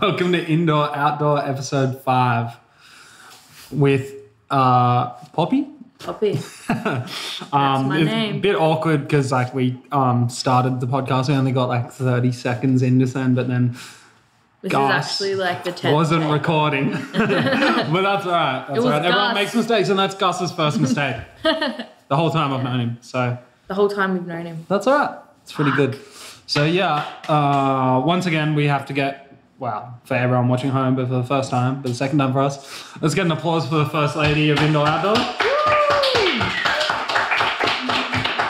Welcome to Indoor Outdoor episode 5 with Poppy. Poppy. That's my name. A bit awkward because we started the podcast. We only got 30 seconds in this end, but then This Gus is actually the 10th wasn't day. recording. But that's all right. That's all right. Everyone makes mistakes, and that's Gus's first mistake. The whole time I've known him. So The whole time we've known him. that's all right. It's pretty good. So once again we have to get, for everyone watching home, but for the first time, but the second time for us, let's get an applause for the First Lady of Indoor Outdoor.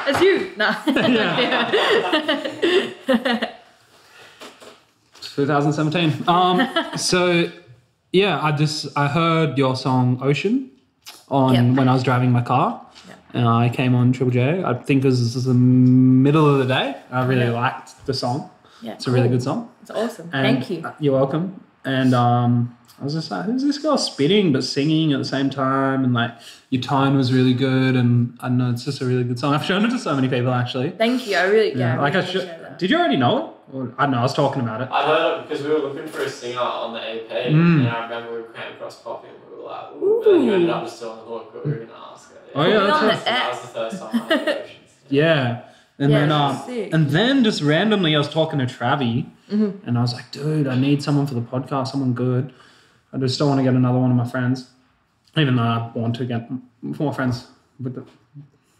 It's you. No. Yeah. It's 2017. I heard your song Ocean when I was driving my car. And I came on Triple J. I think it was the middle of the day. I really liked the song. Yeah, it's a really good song. It's awesome. And Thank you. You're welcome. And I was just like, who's this girl spitting but singing at the same time? And your tone was really good. And I don't know, it's just a really good song. I've shown it to so many people actually. Thank you. I really appreciate that. Did you already know it? Or, I don't know, I was talking about it. I heard it because we were looking for a singer on the EP. And I remember we came across Poppy and we were like, ooh. And then you ended up just still on the hook, but we were going to ask her. Oh yeah, that was the first time I heard Oceans. Yeah. And then just randomly I was talking to Travi and I was like, dude, I need someone for the podcast, someone good. I just don't want to get another one of my friends, even though I want to get more friends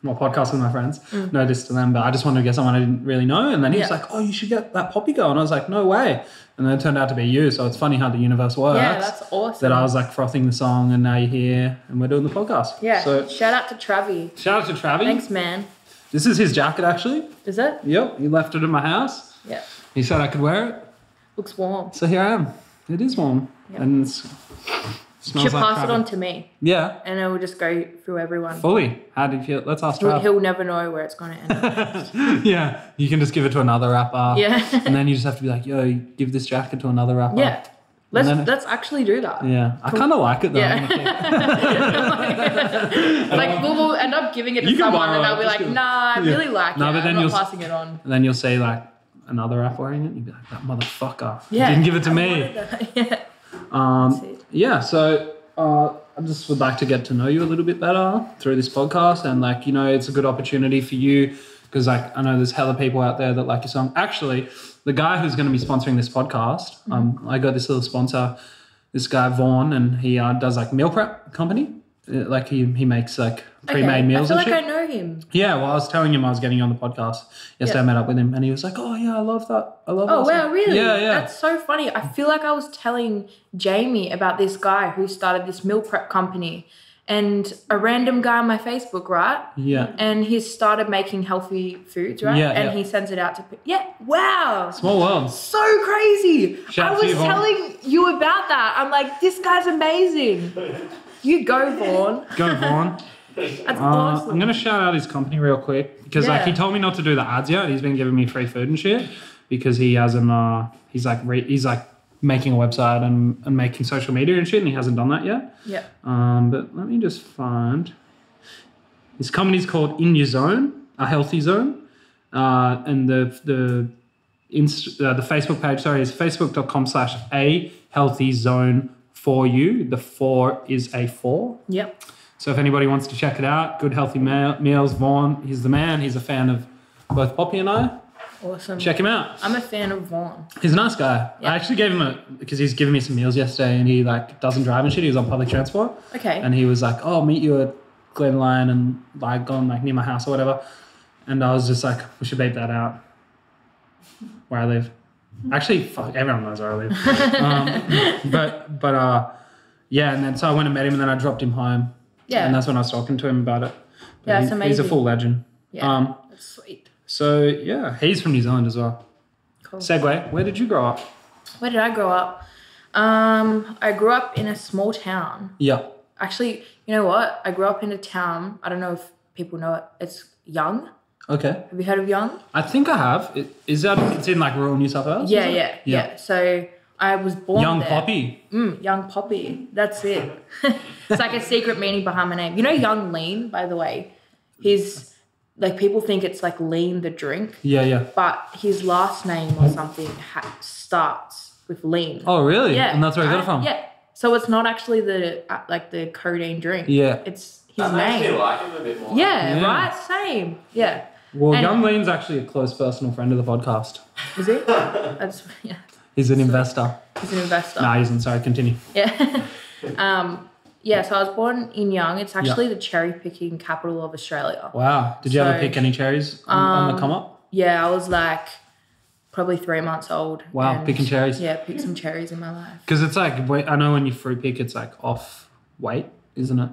more podcasts with my friends. No diss to them, but I just wanted to get someone I didn't really know. And then he was like, oh, you should get that Poppy girl. And I was like, no way. And then it turned out to be you. So it's funny how the universe works. Yeah, that's awesome. That I was frothing the song and now you're here and we're doing the podcast. Yeah. So shout out to Travi. Shout out to Travi. Thanks, man. This is his jacket actually. Is it? Yep. He left it in my house. Yeah. He said I could wear it. Looks warm. So here I am. It is warm. Yep. And it should pass it on to me. Yeah. And it will just go through everyone. Fully. How do you feel? Let's ask Trav. He'll never know where it's going to end up. Yeah. You can just give it to another rapper. Yeah. And then you just have to be like, yo, give this jacket to another rapper. Yeah. Let's actually do that. Yeah. I kind of like it though. Yeah. We'll end up giving it to someone and they'll be like, nah, I really like it. I'm not passing it on. And then you'll see another rap wearing it and you'll be like, that motherfucker. Yeah. Didn't give it to me. So I just would like to get to know you a little bit better through this podcast. And it's a good opportunity for you because I know there's hella people out there that like your song. Actually, the guy who's going to be sponsoring this podcast, I got this little sponsor, this guy Vaughn, and he does meal prep company. He makes pre-made meals and shit. I know him. Yeah, well, I was telling him I was getting on the podcast yesterday. I met up with him and he was like, oh yeah, I love that. Oh wow, really? Yeah. That's so funny. I feel like I was telling Jamie about this guy who started this meal prep company and a random guy on my Facebook, right? Yeah. And he's started making healthy foods, right? Yeah. And he sends it out to people. Yeah, wow. Small world. So crazy. Shout I was telling you about that. I'm like, this guy's amazing. You go, Vaughn. Go, Vaughn. That's awesome. I'm going to shout out his company real quick because he told me not to do the ads yet. He's been giving me free food and shit because he hasn't, he's making a website and making social media and shit and he hasn't done that yet. Yeah. But let me just find, his company's called In Your Zone, A Healthy Zone. And the Facebook page, is facebook.com/A Healthy Zone for you. The 4 is a 4. Yep. So if anybody wants to check it out, good healthy meals, Vaughn, he's the man. He's a fan of both Poppy and I. Awesome. Check him out. I'm a fan of Vaughn. He's a nice guy. Yep. I actually gave him because he's given me some meals yesterday and he doesn't drive and shit. He was on public transport. Okay. And he was like, oh, I'll meet you at Glen Line and gone near my house or whatever. And I was just like, we should beep that out where I live. Actually, fuck, everyone knows where I live. And then so I went and met him and then I dropped him home. Yeah. And that's when I was talking to him about it. But that's amazing. He's a full legend. Yeah, that's sweet. So, yeah, he's from New Zealand as well. Cool. Segue, where did you grow up? Where did I grow up? I grew up in a small town. Yeah. Actually, you know what? I grew up in a town. I don't know if people know it. It's Young. Okay. Have you heard of Young? I think I have. It's in rural New South Wales? Yeah. So I was born Young there. Poppy. Young Poppy. That's it. It's like a secret meaning behind my name. You know Young Lean, by the way? He's people think it's Lean the drink. Yeah. But his last name or something starts with lean. Oh, really? Yeah. And that's where I got it from? Yeah. So it's not actually the codeine drink. Yeah. It's his name. That makes me like him a bit more. Yeah, right? Same. Yeah. Well, Young Lean's actually a close personal friend of the podcast. Is he? That's, yeah. He's an investor. He's an investor. No, he isn't. Sorry, continue. Yeah. Yeah, so I was born in Young. It's actually the cherry picking capital of Australia. Wow. Did you ever pick any cherries on the come up? Yeah, I was like probably 3 months old. Wow, picking cherries. Yeah, picked some cherries in my life. Because it's like, I know when you fruit pick, it's like off weight, isn't it?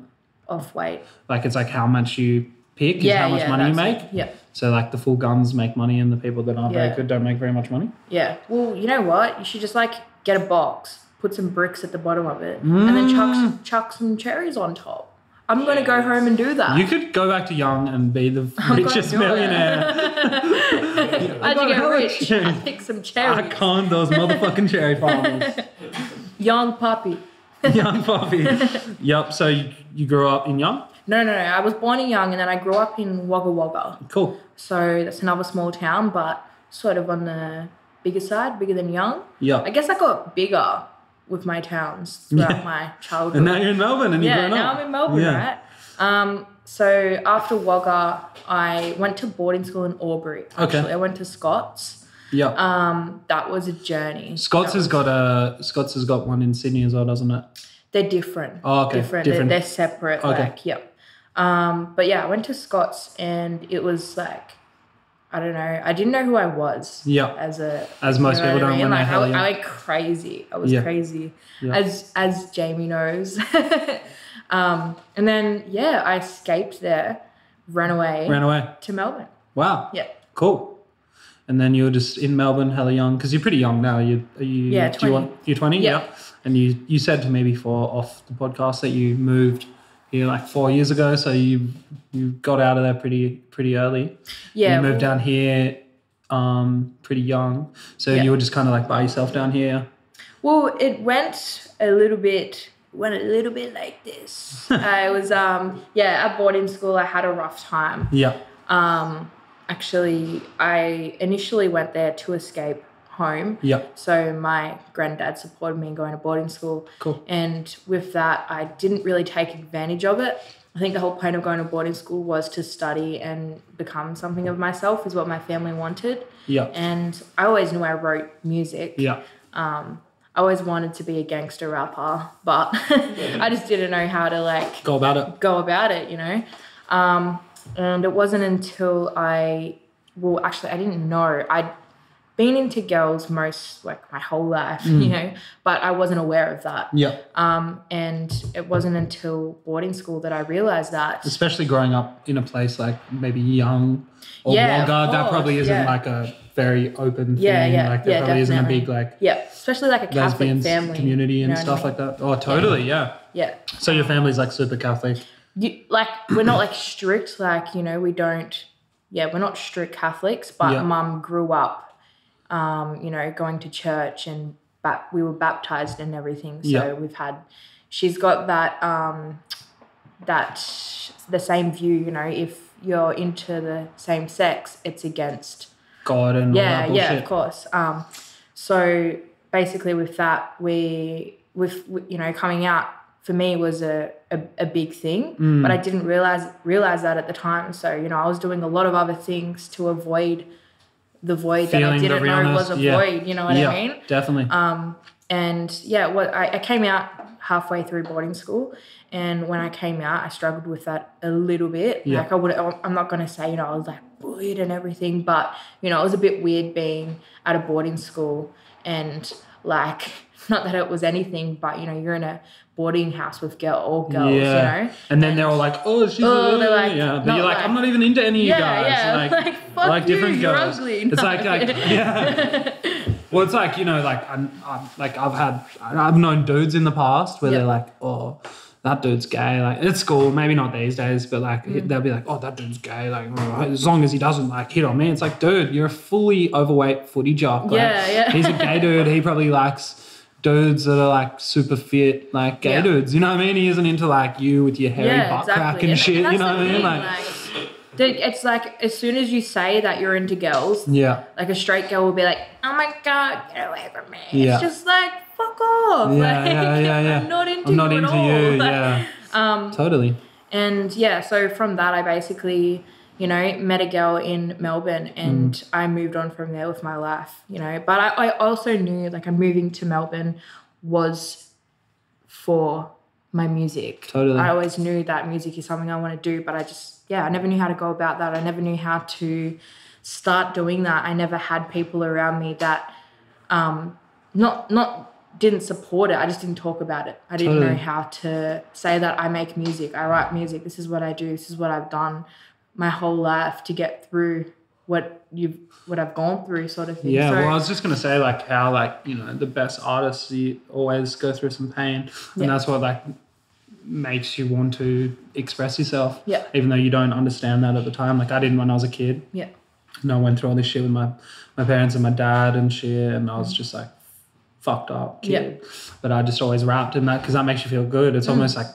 Off weight. Like it's like how much you pick is how much money you make. Yeah. So like the full guns make money and the people that aren't very good don't make very much money. Yeah. Well, you know what? You should just like get a box, put some bricks at the bottom of it, and then chuck some cherries on top. I'm going to go home and do that. You could go back to Young and be the richest millionaire. How'd you get rich? I picked some cherries. I conned those motherfucking cherry farmers. Young puppy. Young puppy. Yep. So you grew up in Young? No. I was born in Young and then I grew up in Wagga Wagga. Cool. So that's another small town, but sort of on the bigger side, bigger than Young. Yeah. I guess I got bigger with my towns throughout my childhood. And now you're in Melbourne and you're growing up. Yeah, now I'm in Melbourne, right? So after Wagga, I went to boarding school in Albury. Actually, I went to Scots. Yeah. That was a journey. Scots has got one in Sydney as well, doesn't it? They're different. Oh, okay. Different. They're separate. Okay. Like, yep. But yeah, I went to Scots and it was like, I don't know. I didn't know who I was. Yeah. As most people don't when they're hell young. I went crazy. I was crazy. Yeah. As Jamie knows. And then I escaped there, ran away to Melbourne. Wow. Yeah. Cool. And then you were just in Melbourne, hella young, because you're pretty young now. You're 20. You're 20. Yeah. And you said to me before off the podcast that you moved here like 4 years ago, so you got out of there pretty early. Yeah. You moved down here pretty young, so you were just kind of like by yourself down here. Well, it went a little bit like this. I was at boarding school. I had a rough time. Yeah. Actually, I initially went there to escape home. Yeah. So my granddad supported me in going to boarding school. Cool. And with that, I didn't really take advantage of it. I think the whole point of going to boarding school was to study and become something of myself, is what my family wanted. Yeah. And I always knew I wrote music. Yeah. I always wanted to be a gangster rapper, but I just didn't know how to go about it, you know. And it wasn't until I didn't know. I'd been into girls my whole life, you know, but I wasn't aware of that. Yeah. And it wasn't until boarding school that I realized that. Especially growing up in a place like maybe Young or Wagga, that probably isn't like a very open thing. There probably isn't a big especially like a Catholic family community and stuff like that. Oh, totally, yeah. So your family's like super Catholic. We're not like strict, like, you know, we're not strict Catholics, but Mum grew up, you know, going to church and we were baptized and everything. So she's got the same view, you know, if you're into the same sex, it's against God and all that bullshit. Yeah, of course. So basically with that, you know, coming out for me was a big thing, but I didn't realize that at the time. So, you know, I was doing a lot of other things to avoid the void that I didn't know was a void, you know what I mean? Definitely. I came out halfway through boarding school, and when I came out, I struggled with that a little bit. Like I'm not going to say, you know, I was like bullied and everything, but, you know, it was a bit weird being at a boarding school and like, not that it was anything, but, you know, you're in a boarding house with all girls, you know. And then they're all like, oh, she's but you're like, I'm not even into any of you guys. Yeah, fuck you, different you're girls. ugly. It's like well, it's like, you know, like I've known dudes in the past where they're like, oh, that dude's gay. Like at school, maybe not these days, but like they'll be like, oh, that dude's gay. Like as long as he doesn't like hit on me, it's like, dude, you're a fully overweight footy jock. Like, he's a gay dude. He probably likes dudes that are like super fit, like gay dudes. You know what I mean? He isn't into like you with your hairy butt crack and shit. You know what I mean? Like It's like as soon as you say that you're into girls, like a straight girl will be like, "Oh my God, get away from me." Yeah. It's just like, fuck off. Yeah. I'm not into you at all. Yeah. Totally. And yeah, so from that I basically, you know, met a girl in Melbourne and I moved on from there with my life, you know. But I also knew like moving to Melbourne was for my music. Totally. I always knew that music is something I want to do, but I never knew how to go about that. I never knew how to start doing that. I never had people around me that didn't support it. I just didn't talk about it. I didn't know how to say that I make music, I write music, this is what I do, this is what I've done my whole life to get through what I've gone through, sort of thing. Yeah, well, I was just going to say, like, how, like, you know, the best artists, you always go through some pain, and that's what, like, makes you want to express yourself, even though you don't understand that at the time. Like, I didn't when I was a kid. Yeah. And I went through all this shit with my parents and my dad and shit, and I was just, like, fucked up kid. But I just always rapped in that because that makes you feel good. It's almost like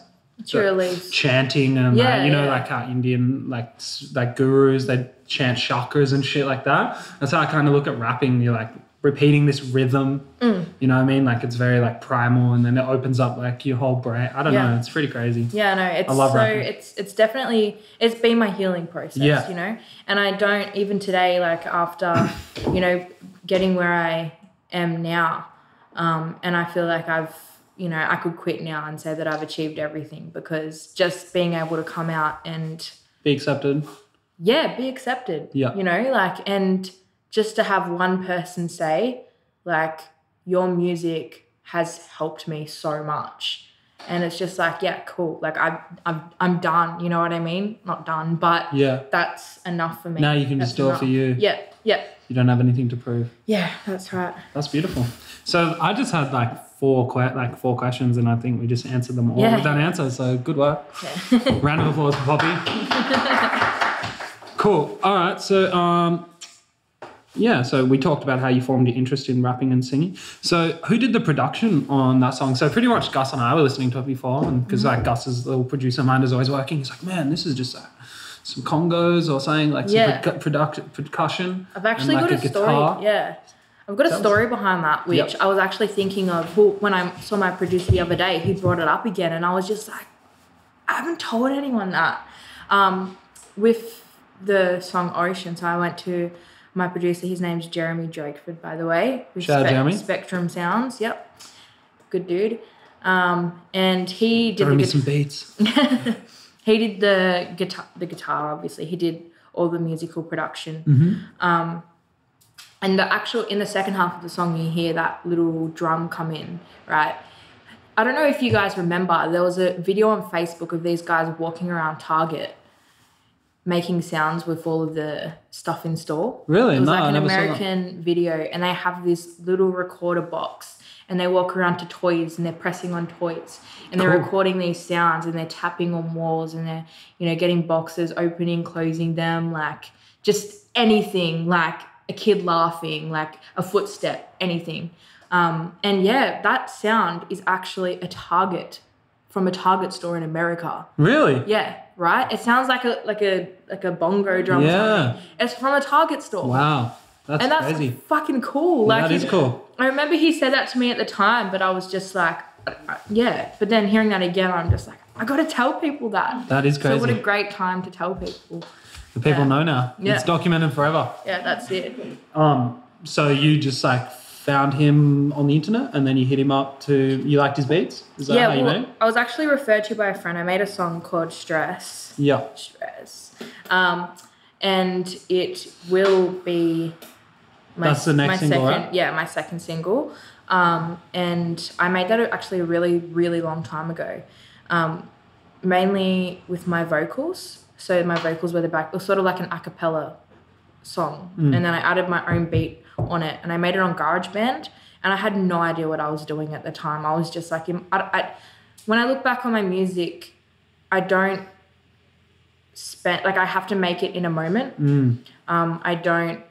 chanting and like how Indian like gurus, they chant chakras and shit like that. That's how I kind of look at rapping. You're like repeating this rhythm, you know what I mean? Like it's very like primal, and then it opens up like your whole brain. I don't know, it's pretty crazy. Yeah, no, it's I love rapping. It's definitely, it's been my healing process, you know? And I don't, even today, like after, you know, getting where I am now, and I feel like I could quit now and say that I've achieved everything, because just being able to come out and be accepted. Yeah, be accepted. Yeah. You know, like, and just to have one person say, like, your music has helped me so much. And it's just like, yeah, cool. Like I'm done. You know what I mean? Not done, but that's enough for me. Now you can just do it for you. Yeah. Yeah. You don't have anything to prove. Yeah, that's right. That's beautiful. So I just had like four questions, and I think we just answered them all with that answer. So good work. Yeah. Round of applause for Poppy. Cool. All right. So so we talked about how you formed your interest in rapping and singing. So who did the production on that song? So pretty much Gus and I were listening to it before, and because like Gus's little producer mind is always working. He's like, man, this is just some congos or something, like some percussion. I've actually got a guitar. Story. Yeah. I've got a story behind that, which I was actually thinking of when I saw my producer the other day. He brought it up again, and I was just like, I haven't told anyone that. With the song Ocean, so I went to my producer. His name's Jeremy Drakeford, by the way. Shout out Jeremy. Spectrum Sounds, yep. Good dude. And he did some beats. He did the guitar, obviously. He did all the musical production. Mm-hmm. And in the second half of the song, you hear that little drum come in, right? I don't know if you guys remember, there was a video on Facebook of these guys walking around Target making sounds with all of the stuff in store. Really? It was like an American video, and they have this little recorder box, and they walk around to toys, and they're pressing on toys, and they're recording these sounds, and they're tapping on walls, and they're, you know, getting boxes, opening, closing them, like just anything, like a kid laughing, like a footstep, anything. And yeah, that sound is actually from a Target store in America. Really? Yeah, right? It sounds like a bongo drum. Yeah. It's from a Target store. Wow. That's crazy. Fucking cool. Like, that is cool. I remember he said that to me at the time, but I was just like, yeah. But then hearing that again, I'm just like, I got to tell people that. That is crazy. So what a great time to tell people. The people know now. Yeah. It's documented forever. Yeah, that's it. So you just like found him on the internet, and then you hit him up you liked his beats? Is that how you met him? I was actually referred to by a friend. I made a song called Stress. Yeah. Stress. And it will be that's the next single, right? Yeah, my second single. And I made that actually a really, really long time ago. Mainly with my vocals. So my vocals were the back. It was sort of like an a cappella song. And then I added my own beat on it, and I made it on GarageBand, and I had no idea what I was doing at the time. I was just like, when I look back on my music, I don't I have to make it in a moment. I don't,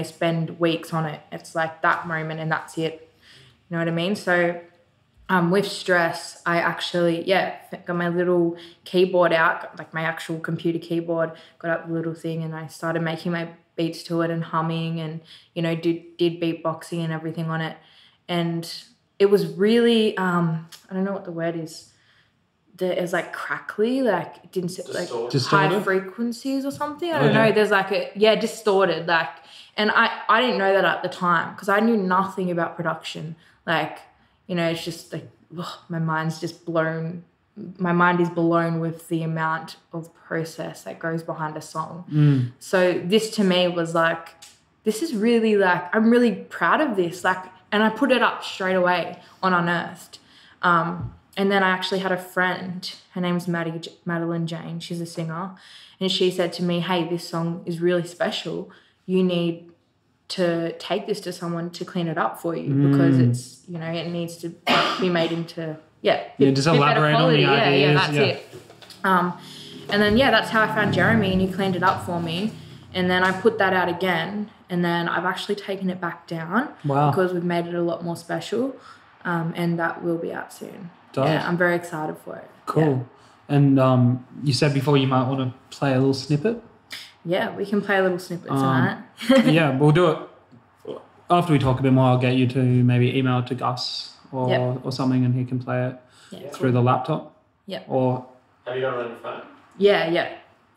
spend weeks on it. It's like that moment and that's it. You know what I mean? So with stress, I actually, got my little keyboard out, like my actual computer keyboard, got out the little thing, and I started making my beats to it and humming and, you know, did beatboxing and everything on it. And it was really, I don't know what the word is. It was like crackly, like it didn't sit like high frequencies or something. I don't know. There's like distorted, like, and I didn't know that at the time because I knew nothing about production. Like, you know, it's just like my mind is blown with the amount of process that goes behind a song. So this to me was like, this is really like, I'm really proud of this. Like, and I put it up straight away on Unearthed. And then I actually had a friend, her name's Madeline Jane, she's a singer, and she said to me, hey, this song is really special. You need to take this to someone to clean it up for you because it's, you know, it needs to be made into, just elaborate on the ideas. Yeah, that's it. And then, that's how I found Jeremy, and he cleaned it up for me. And then I put that out again, and then I've actually taken it back down because we've made it a lot more special, and that will be out soon. Yeah, I'm very excited for it. Cool. Yeah. And you said before you might want to play a little snippet. Yeah, we can play a little snippet tonight. Yeah, we'll do it after we talk a bit more. I'll get you to maybe email it to Gus or something, and he can play it through the laptop. Yeah. Or have you got it on your phone? Yeah.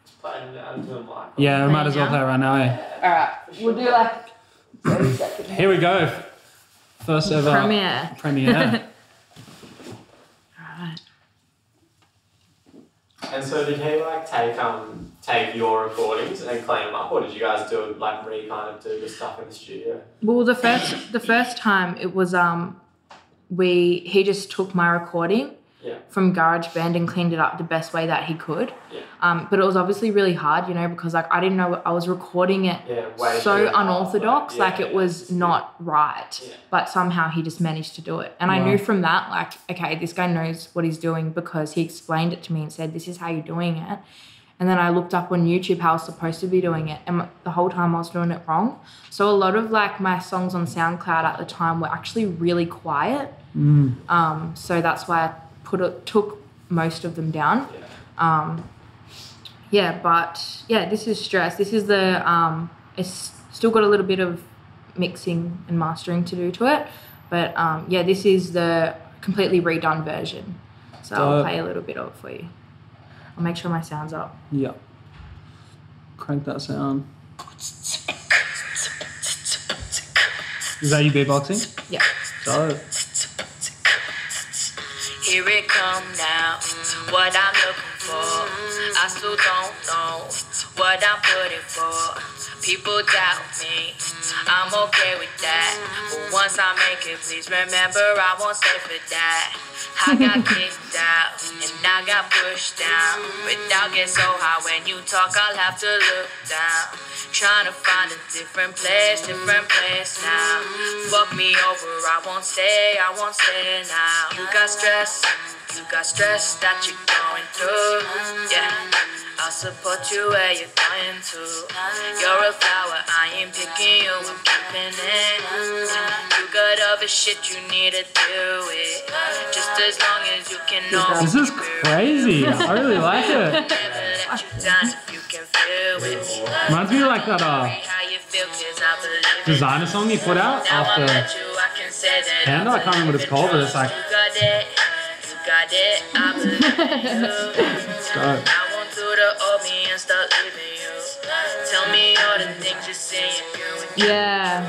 Just play it and do it live. Yeah, we might as well play it right now. All right, we'll do like 30 seconds. Here we go. First ever premiere. And so did he like take your recordings and clean them up, or did you guys do the stuff in the studio? Well, the first time it was he just took my recording from GarageBand and cleaned it up the best way that he could. Yeah. But it was obviously really hard, you know, because like I didn't know I was recording it so unorthodox, it was not right. Yeah. But somehow he just managed to do it. And I knew from that, like, okay, this guy knows what he's doing because he explained it to me and said, this is how you're doing it. And then I looked up on YouTube how I was supposed to be doing it, and the whole time I was doing it wrong. So a lot of like my songs on SoundCloud at the time were actually really quiet. So that's why I took most of them down. This is Stress. This is it's still got a little bit of mixing and mastering to do to it, but this is the completely redone version. So I'll play a little bit of it for you. I'll make sure my sound's up. Yeah. Crank that sound. Is that you beatboxing? Yeah. Dope. Here it come now, what I'm looking for. I still don't know what I'm putting for. People doubt me, I'm okay with that. But once I make it, please remember I won't stay for that. I got kicked out and I got pushed down. Without get so high when you talk, I'll have to look down. Trying to find a different place now. Fuck me over, I won't stay now. You got stress that you're going through. Yeah, I'll support you where you're going to. You're a flower, I ain't picking you, I'm keeping it. You got other shit you need to do it. Just as long as you can know. This is crazy. I really like it. Reminds me of like that designer song he put out after Panda. I can't remember what it's called, but it's like I want you to hold me and start leaving you. Tell me all the things you're saying. Yeah.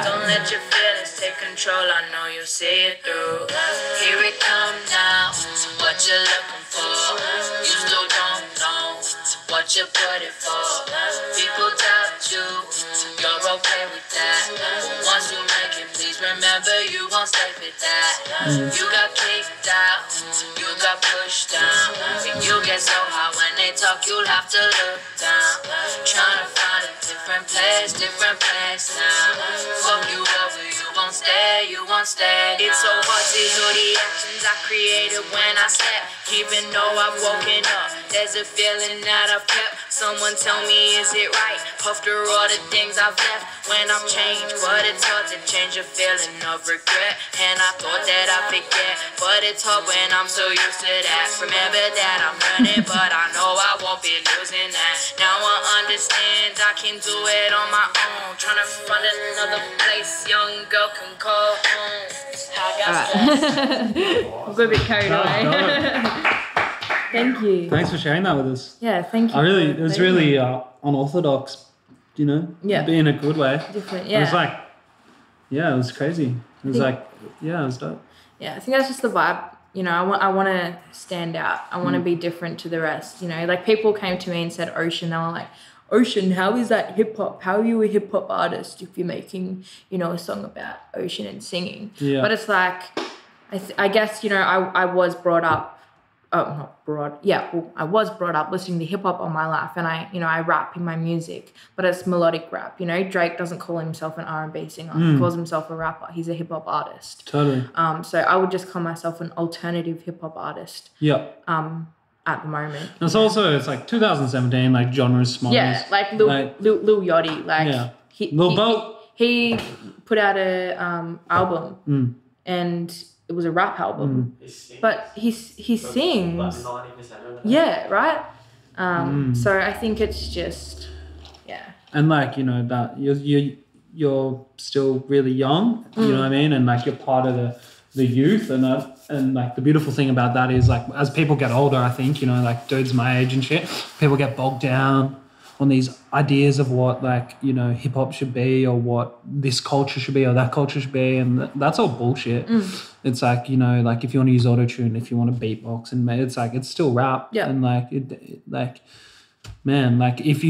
Don't let your feelings take control. I know you see it through. Here it comes now. What you're looking for. You still don't know what you put it for. People doubt you. You're okay with that. Once you make it, please remember you won't stay with that. You got kicked out. You got pushed down. When you get so high when they talk, you'll have to look down. Trying to find a different place now. Fuck you over, you won't stay, you won't on stand. It's so hard to do the actions I created when I slept. Even though I've woken up, there's a feeling that I've kept. Someone tell me, is it right? After all the things I've left, when I've changed, but it's hard to change a feeling of regret. And I thought that I'd forget, but it's hard when I'm so used to that. Remember that I'm learning, but I know I won't be losing that. Now I understand I can do it on my own. Trying to find another place young girl can call home. I'm going to be carried away. Thank you. Thanks for sharing that with us. Yeah, thank you. It was really unorthodox, you know? Yeah. In a good way. Different, yeah. It was like, yeah, it was crazy. It was it was dope. Yeah, I think that's just the vibe. You know, I want to stand out. I want to be different to the rest. You know, like people came to me and said Ocean. They were like, Ocean, how is that hip hop? How are you a hip hop artist if you're making, you know, a song about ocean and singing? Yeah. But it's like, I guess, you know, I was brought up. I was brought up listening to hip hop all my life, and I rap in my music, but it's melodic rap. You know, Drake doesn't call himself an R&B singer; he calls himself a rapper. He's a hip hop artist. Totally. So I would just call myself an alternative hip hop artist. Yeah. At the moment. And it's like 2017, like genres, small. Yeah, like Lil Yachty, like Lil Boat. He put out a album, and it was a rap album, but he sings. Like 90% of it. Yeah, right. So I think it's just, yeah. And like, you know, that you're still really young, you know what I mean, and like you're part of the youth, and like the beautiful thing about that is like as people get older, I think, you know, like dudes my age and shit, people get bogged down on these ideas of what, like, you know, hip hop should be, or what this culture should be, or that culture should be, and that's all bullshit. It's like, you know, like if you want to use auto-tune, if you want to beatbox, and it's like it's still rap. Yeah. And like man, like if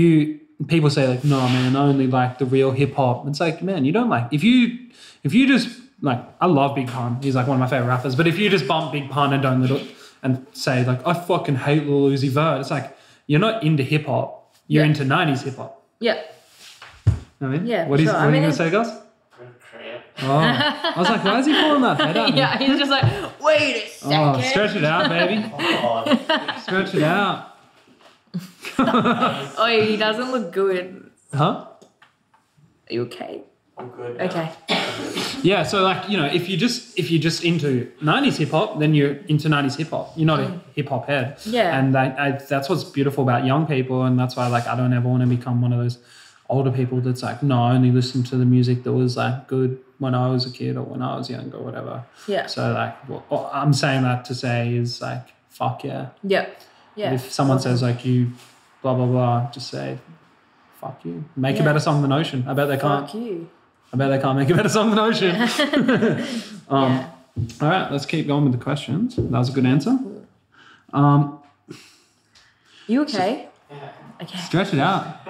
people say like, no man, I only like the real hip hop. It's like, man, you don't like, if you just like, I love Big Pun, he's like one of my favorite rappers, but if you just bump Big Pun and don't and say like, I fucking hate Lil Uzi Vert, it's like you're not into hip hop. You're into 90s hip hop. Yeah. I mean, yeah. What are you going to say, Gus? Oh, I was like, why is he calling that head at me? Yeah, he's just like, wait a second. Oh, stretch it out, baby. Stretch it out. Oh, he doesn't look good. Huh? Are you okay? I'm good. Okay. Yeah, so like, you know, if you're just into 90s hip hop, then you're into 90s hip hop. You're not a hip hop head. Yeah. And that's what's beautiful about young people, and that's why like I don't ever want to become one of those older people that's like, no, I only listen to the music that was like good when I was a kid or when I was young or whatever. Yeah. So like, what I'm saying that to say is like, fuck yeah. Yeah. Yeah. If someone says like you blah blah blah, just say fuck you. Make a better song than Ocean. I bet they can't. Fuck you. I bet they can't make a better song than Ocean. Yeah. All right, let's keep going with the questions. That was a good answer. You okay? Yeah. Okay. Stretch it out.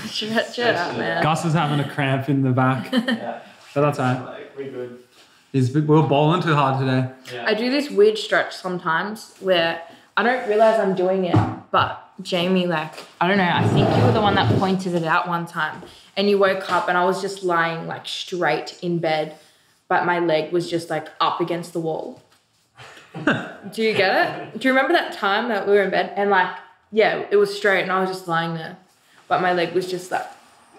Stretch it out, man. Gus is having a cramp in the back. Yeah. But that's all right. Like, we're good. We're bowling too hard today. Yeah. I do this weird stretch sometimes where I don't realize I'm doing it, but Jamie, like, I don't know, I think you were the one that pointed it out one time, and you woke up and I was just lying like straight in bed, but my leg was just like up against the wall. Do you get it? Do you remember that time that we were in bed and like, yeah, it was straight and I was just lying there, but my leg was just like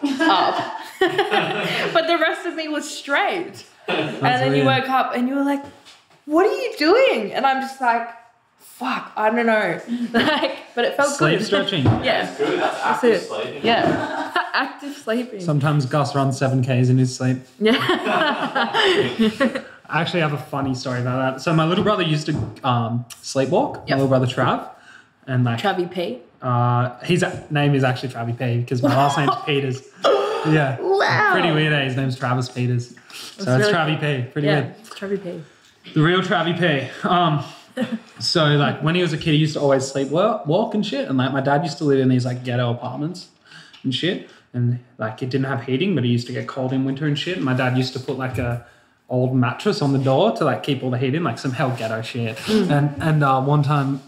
up. But the rest of me was straight. And then you woke up and you were like, what are you doing? And I'm just like, fuck, I don't know. Like, but it felt Sleep good. stretching. Yeah. That's good. That's active sleeping. Yeah. Active sleeping. Sometimes Gus runs 7Ks in his sleep. Yeah. I actually have a funny story about that. So my little brother used to sleepwalk. Yep. My little brother Trav. And like Travie P. His name is actually Travie P because my last name's Peters. Yeah. Wow. Pretty weird, eh? His name's Travis Peters. So it's really Travie P. Pretty weird. It's Travie P. The real Travie P. So like when he was a kid, he used to always sleepwalk and shit. And like my dad used to live in these like ghetto apartments and shit. And like it didn't have heating, but he used to get cold in winter and shit. And my dad used to put like a old mattress on the door to like keep all the heat in, like some hell ghetto shit. And one time,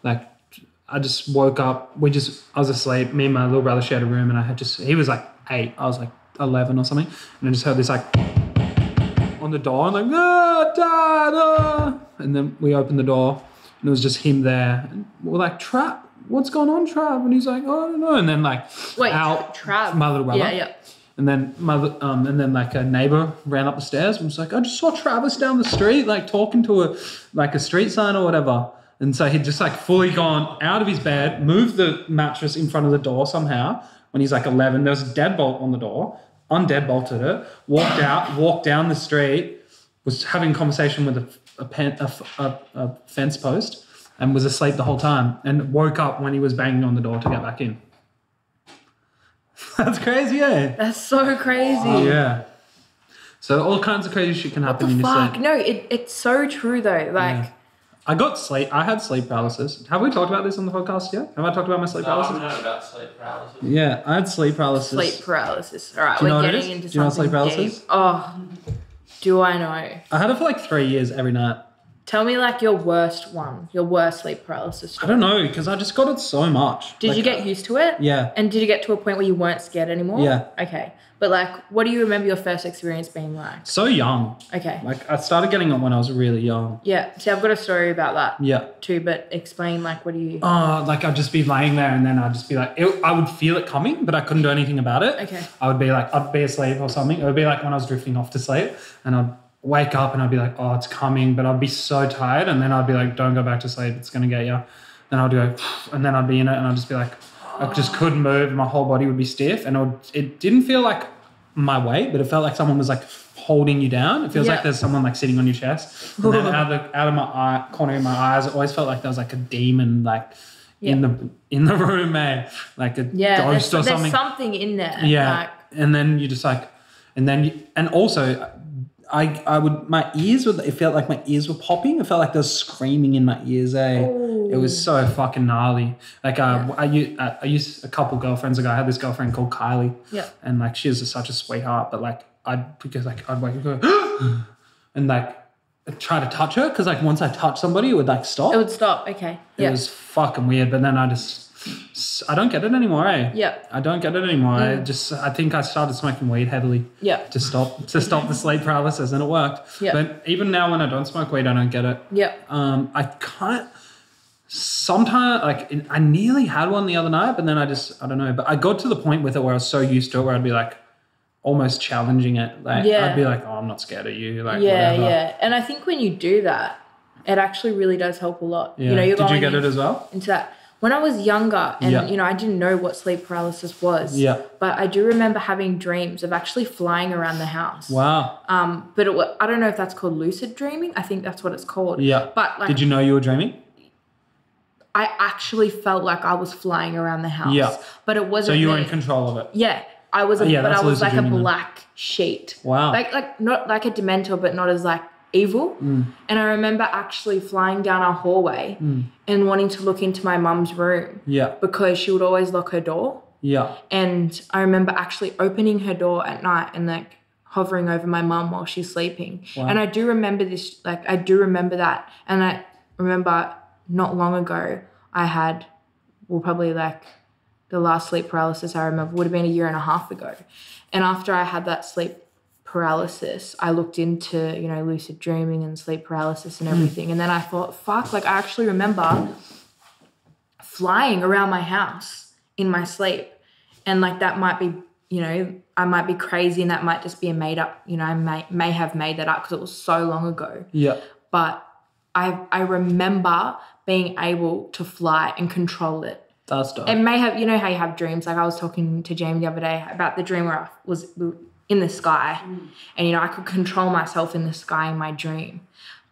like I just woke up. I was asleep. Me and my little brother shared a room, and he was like 8. I was like 11 or something, and I just heard this like. on the door and like, Dad, ah. And then we opened the door and it was just him there. And we're like, Trav, what's going on, Trav? And he's like, oh, I don't know. And then like, Trav, my little brother. Yeah. And then like a neighbor ran up the stairs and was like, I just saw Travis down the street, like talking to a street sign or whatever. And so he'd just like fully gone out of his bed, moved the mattress in front of the door somehow. When he's like 11, there was a deadbolt on the door, undeadbolted it, walked down the street, was having a conversation with a fence post and was asleep the whole time and woke up when he was banging on the door to get back in. That's crazy, eh? That's so crazy. Yeah. So all kinds of crazy shit can happen in your sleep. No, it's so true though. Like, I had sleep paralysis. Have we talked about this on the podcast yet? Have I talked about my sleep paralysis? I haven't heard about sleep paralysis. Yeah, I had sleep paralysis. Sleep paralysis. All right, we're getting into something. Do you know sleep paralysis? Deep. Oh, do I know? I had it for like 3 years every night. Tell me like your worst sleep paralysis story. I don't know, because I just got it so much. Did you get used to it? Yeah. And did you get to a point where you weren't scared anymore? Yeah. Okay. But like, what do you remember your first experience being like? So young. Okay. Like I started getting it when I was really young. Yeah. See, I've got a story about that. Yeah. Too, but explain like, what do you... Like I'd just be laying there and then I'd just be like, I would feel it coming, but I couldn't do anything about it. Okay. I'd be asleep or something. It would be like when I was drifting off to sleep and I'd wake up and I'd be like, oh, it's coming, but I'd be so tired and then I'd be like, don't go back to sleep, it's going to get you. Then I'd go, and then I'd be in it and I'd just be like, I just couldn't move, my whole body would be stiff and it didn't feel like my weight, but it felt like someone was like holding you down. It feels like there's someone like sitting on your chest. And then out of my corner of my eyes, it always felt like there was like a demon like in the room, man. Like a ghost or something. There's something in there. Yeah. Like, and then you just like, and also my ears it felt like my ears were popping. It felt like there was screaming in my ears, eh? Ooh. It was so fucking gnarly. Like I used a couple girlfriends ago. I had this girlfriend called Kylie. Yeah. And like she was such a sweetheart, but like I'd wake up and go and like try to touch her because like once I touch somebody it would like stop. It would stop, okay. It was fucking weird, but then I don't get it anymore, eh? Yeah. I don't get it anymore. I think I started smoking weed heavily. Yeah. To stop the sleep paralysis and it worked. Yeah. But even now when I don't smoke weed, I don't get it. Yeah. I can't sometimes like I nearly had one the other night, but then I don't know. But I got to the point with it where I was so used to it where I'd be like almost challenging it. Like I'd be like, oh, I'm not scared of you. Like whatever. Yeah. And I think when you do that, it actually really does help a lot. Yeah. You know, Did you get it as well? Into that. When I was younger and, you know, I didn't know what sleep paralysis was. Yeah. But I do remember having dreams of actually flying around the house. Wow. But I don't know if that's called lucid dreaming. I think that's what it's called. Yeah. But like, did you know you were dreaming? I actually felt like I was flying around the house. Yeah. But it wasn't. So you were in control of it? Yeah. I was, but I was like a black sheet. Wow. Like not like a Dementor, but not as like evil. And I remember actually flying down our hallway and wanting to look into my mum's room. Yeah. Because she would always lock her door. Yeah. And I remember actually opening her door at night and like hovering over my mum while she's sleeping. Wow. And I do remember this, like I do remember that. And I remember not long ago I had, probably like the last sleep paralysis I remember would have been 1.5 years ago. And after I had that sleep paralysis, I looked into, you know, lucid dreaming and sleep paralysis and everything. And then I thought, fuck, like I actually remember flying around my house in my sleep. And like that might be, you know, I might be crazy and that might just be a made up, you know, I may have made that up because it was so long ago. Yeah. But I remember being able to fly and control it. That's dope. It may have, you know how you have dreams. Like I was talking to Jamie the other day about the dream where I was in the sky and, you know, I could control myself in the sky in my dream.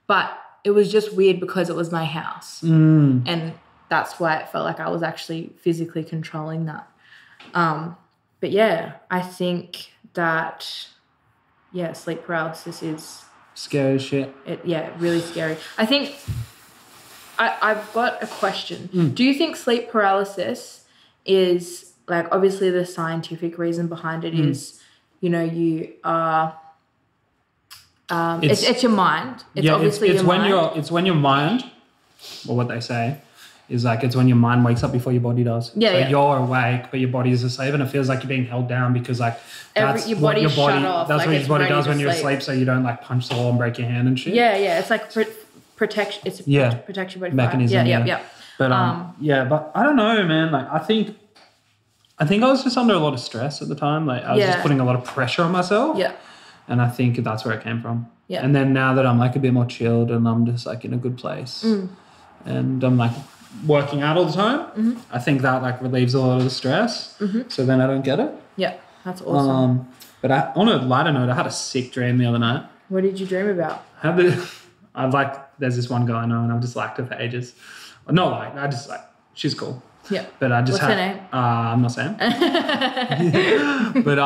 But it was just weird because it was my house. And that's why it felt like I was actually physically controlling that. But yeah, I think that, sleep paralysis is... scary as shit. Really scary. I think... I've got a question. Do you think sleep paralysis is, like, obviously the scientific reason behind it is, you know, you are... it's your mind. It's obviously your mind. It's when your mind, or what they say, is like it's when your mind wakes up before your body does. Yeah, so yeah. you're awake, but your body is asleep, and it feels like you're being held down because like that's your what body's your body. shut off, That's like, what your it's body ready does to when you're sleep. asleep, so you don't like punch the wall and break your hand and shit. Yeah, yeah. It's like protection. It's a protection body mechanism. Yeah. But but I don't know, man. Like I think I was just under a lot of stress at the time. Like I was just putting a lot of pressure on myself. Yeah. And I think that's where it came from. Yeah. And then now that I'm like a bit more chilled and I'm just like in a good place and I'm like working out all the time, I think that like relieves a lot of the stress. So then I don't get it. Yeah, that's awesome. But on a lighter note, I had a sick dream the other night. What did you dream about? There's this one girl I know and I've just liked her for ages. Not like, I just like, she's cool. Yeah. But I just What's her name? I'm not saying. But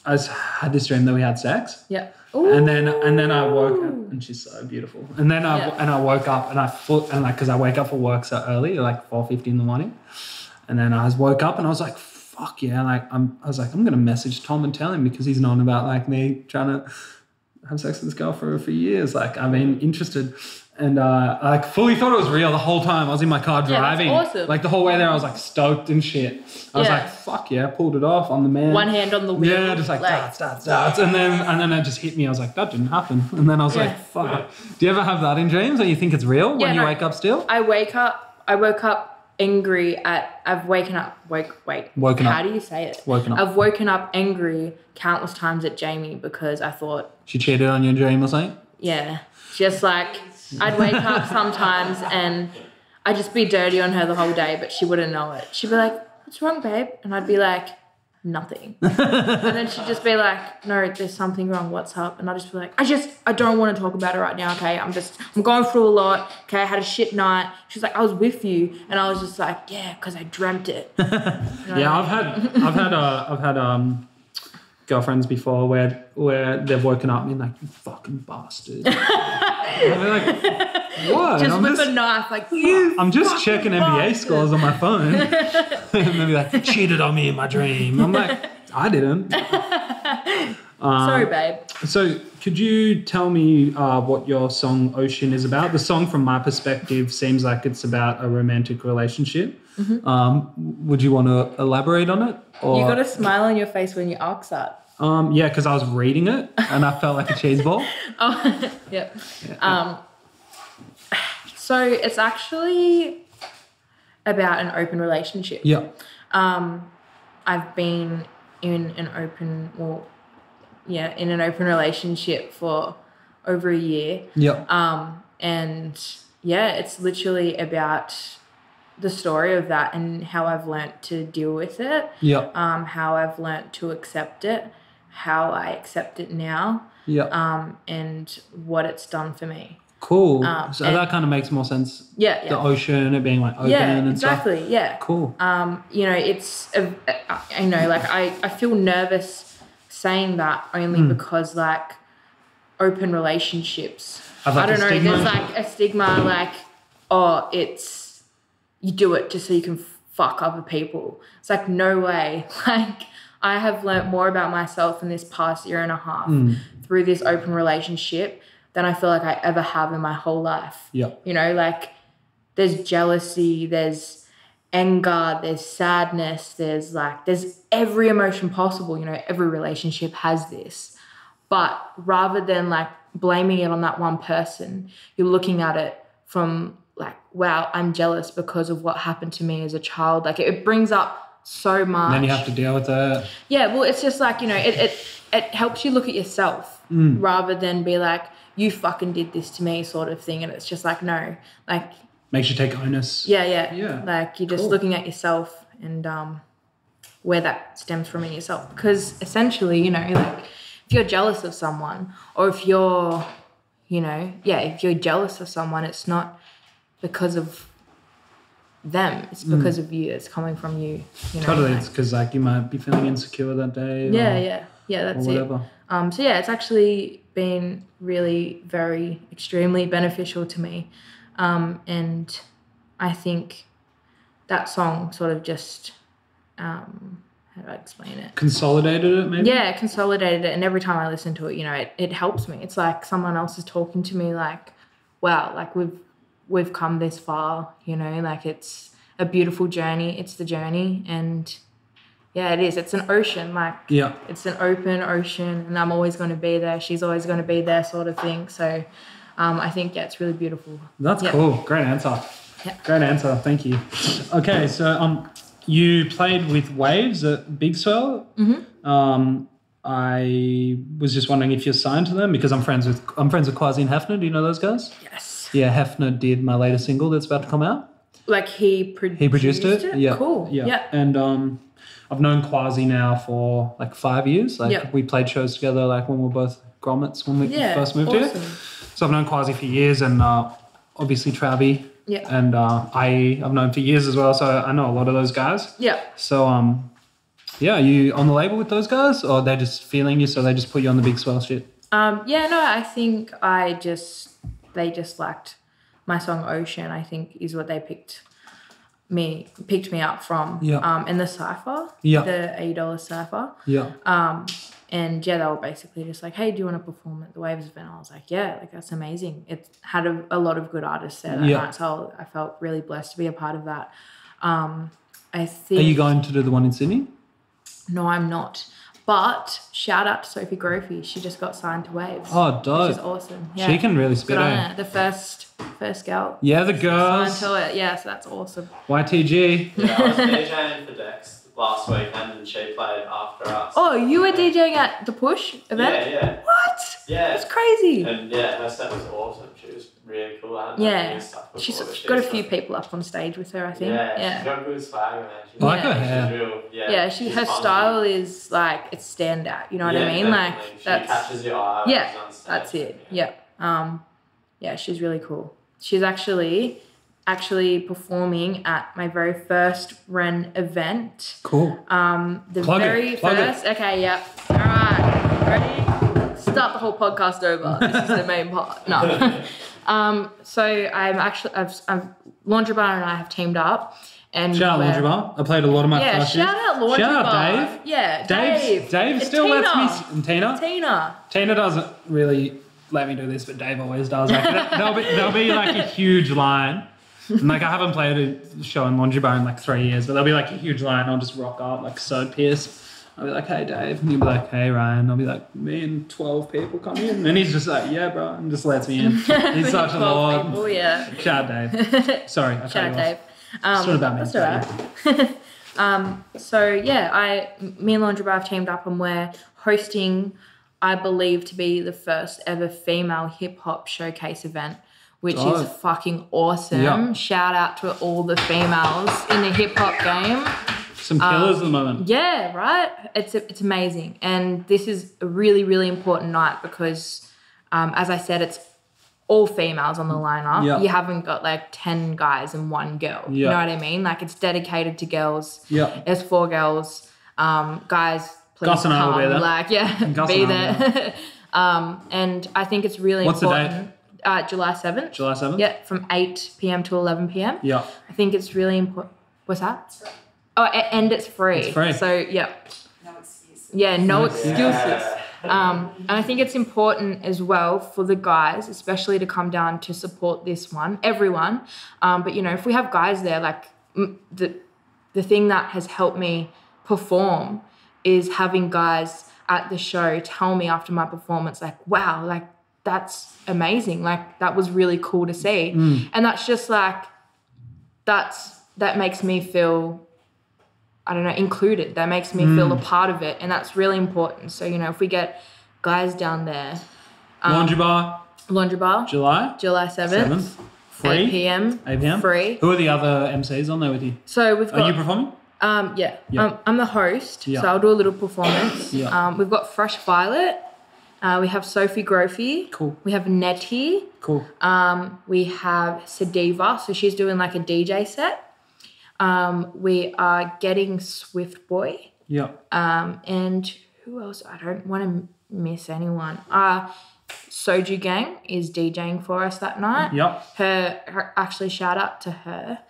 I just had this dream that we had sex. Yeah. Ooh. And then I woke up and she's so beautiful. And then I woke up and because I wake up for work so early, like 4:50 in the morning. And then I woke up and I was like, fuck yeah. Like I'm gonna message Tom and tell him because he's known about like me trying to have sex with this girl for years. Like I've been interested. And I like fully thought it was real the whole time. I was in my car driving. That's awesome. Like the whole way there, I was like stoked and shit. I was like, fuck yeah, pulled it off. I'm the man. One hand on the wheel. Yeah, just like darts. And then it just hit me. I was like, that didn't happen. And then I was like, fuck. Do you ever have that in dreams or you think it's real when you wake up still? I woke up angry at, woken up. How do you say it? Woken up. I've woken up angry countless times at Jamie because I thought. She cheated on you in dream or something? Yeah. Just like, I'd wake up sometimes and I'd just be dirty on her the whole day, but she wouldn't know it. She'd be like, what's wrong, babe? And I'd be like, nothing. And then she'd just be like, no, there's something wrong. What's up? And I'd just be like, I don't want to talk about it right now, okay? I'm going through a lot, okay? I had a shit night. She's like, I was with you. And I was just like, yeah, because I dreamt it. Yeah, I've had girlfriends before where they've woken up and been like, you fucking bastard. And they're like, what? Just with a knife, like, I'm just checking NBA scores on my phone. And they'll be like, cheated on me in my dream. I'm like, I didn't. Sorry, babe. So could you tell me what your song Ocean is about? The song from my perspective seems like it's about a romantic relationship. Would you want to elaborate on it? Or? You got a smile on your face when you ask that. Yeah, because I was reading it and I felt like a cheese ball. Yep. So it's actually about an open relationship. Yeah. I've been in an open relationship for over a year. Yeah. And yeah, it's literally about the story of that and how I've learnt to deal with it. Yeah. How I've learnt to accept it, how I accept it now. Yeah. And what it's done for me. Cool. So that kind of makes more sense. Yeah. The ocean, it being like open and stuff. Exactly. Yeah. Cool. It's I feel nervous saying that only because like open relationships. I don't know. Stigma. There's like a stigma like, oh, it's you do it just so you can fuck other people. It's like no way. Like I have learnt more about myself in this past year and a half through this open relationship than I feel like I ever have in my whole life. Yeah. You know, like there's jealousy, there's anger, there's sadness, there's every emotion possible. You know, every relationship has this. But rather than like blaming it on that one person, you're looking at it from like, wow, I'm jealous because of what happened to me as a child. Like it brings up so much. And then you have to deal with that. Yeah, well, it's just like, you know, it helps you look at yourself rather than be like, you fucking did this to me sort of thing. And it's just like, no, like. Makes you take onus. Yeah. Like you're just looking at yourself and where that stems from in yourself. Because essentially, you know, like if you're jealous of someone or if you're, you know, if you're jealous of someone, it's not because of them. It's because of you. It's coming from you. You know, totally. like, it's because like you might be feeling insecure that day. Yeah, that's it. So yeah, it's actually been really very extremely beneficial to me. And I think that song sort of just, how do I explain it? Consolidated it maybe? Yeah, consolidated it. And every time I listen to it, you know, it helps me. It's like someone else is talking to me like, wow, like we've come this far, you know, like it's a beautiful journey. It's the journey, and yeah, it is. It's an ocean, like it's an open ocean, and I'm always going to be there. She's always going to be there, sort of thing. So I think it's really beautiful. That's cool. Great answer. Yeah. Great answer. Thank you. Okay, so you played with Waves at Big Swell. Mm-hmm. I was just wondering if you're signed to them, because I'm friends with Quasi and Hefner. Do you know those guys? Yes. Yeah, Hefner did my latest single that's about to come out. Like he produced it? Yeah. Cool. Yeah. And I've known Quasi now for like 5 years. Like we played shows together like when we were both grommets when we first moved here. So I've known Quasi for years, and obviously Travi. Yeah. And I've known for years as well, so I know a lot of those guys. Yeah. So are you on the label with those guys, or they're just feeling you, so they just put you on the Big Swell shit? I think they just liked my song Ocean, I think, is what they picked me up from. Yeah. And the cypher. Yeah. The $80 cypher. Yeah. And yeah, they were basically just like, hey, do you want to perform at the Waves event? I was like, yeah, like that's amazing. It had a lot of good artists there that night, so I felt really blessed to be a part of that. I think. Are you going to do the one in Sydney? No, I'm not. But shout out to Sophie Grophy. She just got signed to Waves. Oh, dope. Which is awesome. Yeah. She can really spit it. The first girl. Yeah, the girls. Signed to it. Yeah, so that's awesome. YTG. Yeah, I was DJing for Dex last weekend, and she played after us. Oh, you were DJing at the Push event? Yeah. What? Yeah. That's crazy. And yeah, her set was awesome. She was really cool. She's got a few people up on stage with her, I think. Yeah. She's got good swagger, man. I like her hair. Her style is like, it's standout. You know what I mean? Definitely. Like, she catches your eye. Yeah, that's it. Yeah. She's really cool. She's actually performing at my very first Ren event. Cool. Plug it. Okay, yep. All right. Ready? Start the whole podcast over. This is the main part. No. So I've Laundry Bar and I have teamed up. And shout out Laundry Bar. I played a lot of my first shout out Laundry Bar. Shout out Dave. Yeah, Dave still Tina. lets me. And Tina? Tina doesn't really let me do this, but Dave always does. Like, there'll be like a huge line. And like I haven't played a show in Laundry Bar in like 3 years, but there'll be like a huge line. I'll just rock up like so pissed. I'll be like, hey Dave, and he'll be like, hey Ryan. I'll be like, me and 12 people come in, and he's just like, yeah, bro, and just lets me in. He's such a lord. People, yeah. Shout out Dave. Sorry, I cut you Dave. off. It's not about me. That's all right. So yeah, me and Laundry Bar have teamed up, and we're hosting, I believe, to be the first ever female hip hop showcase event, which is fucking awesome. Yep. Shout out to all the females in the hip hop game. Some killers at the moment. Yeah, right? It's amazing. And this is a really, really important night because, as I said, it's all females on the lineup. Yep. You haven't got like 10 guys and 1 girl. Yep. You know what I mean? Like it's dedicated to girls. Yep. There's 4 girls. Guys, please Gus and I will be there. Like, be there. And I think it's really important. What's the date? July 7th. July 7th? Yeah, from 8 p.m. to 11 p.m. Yeah. I think it's really important. What's that? It's free. Oh, and it's free. It's free. So, yeah. No excuses. Yeah, no excuses. And I think it's important as well for the guys, especially to come down to support this one, everyone. But, you know, if we have guys there, like the thing that has helped me perform is having guys at the show tell me after my performance, like, wow, like, that's amazing. Like, that was really cool to see. And that's just like, that makes me feel, I don't know, included. That makes me feel a part of it. And that's really important. So, you know, if we get guys down there. Laundry Bar. July 7th. Free. 8 p.m. 8 p.m. Free. Who are the other MCs on there with you? So we've got... Are you performing? Yeah. Yep. I'm the host. Yep. So I'll do a little performance. Yep. We've got Fresh Violet. We have Sophie Grophy. Cool. We have Nettie. Cool. We have Sadiva. So she's doing like a DJ set. We are getting Swift Boy. Yeah. And who else? I don't want to miss anyone. Soju Gang is DJing for us that night. Yep. Her actually, shout out to her.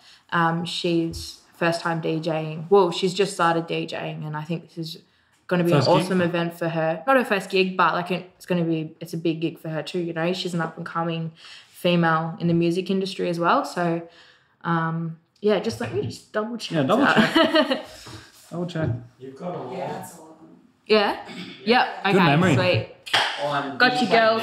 She's first time DJing. Well, she's just started DJing, and I think this is going to be an awesome event for her. Not her first gig, but like it's a big gig for her too. You know, she's an up and coming female in the music industry as well. So, yeah, just let me just double check. Yeah, double check. Double check. You've got them all. Yeah, that's all of them. Yeah? Yep. Okay, Good memory. sweet. Oh, Got you, girls.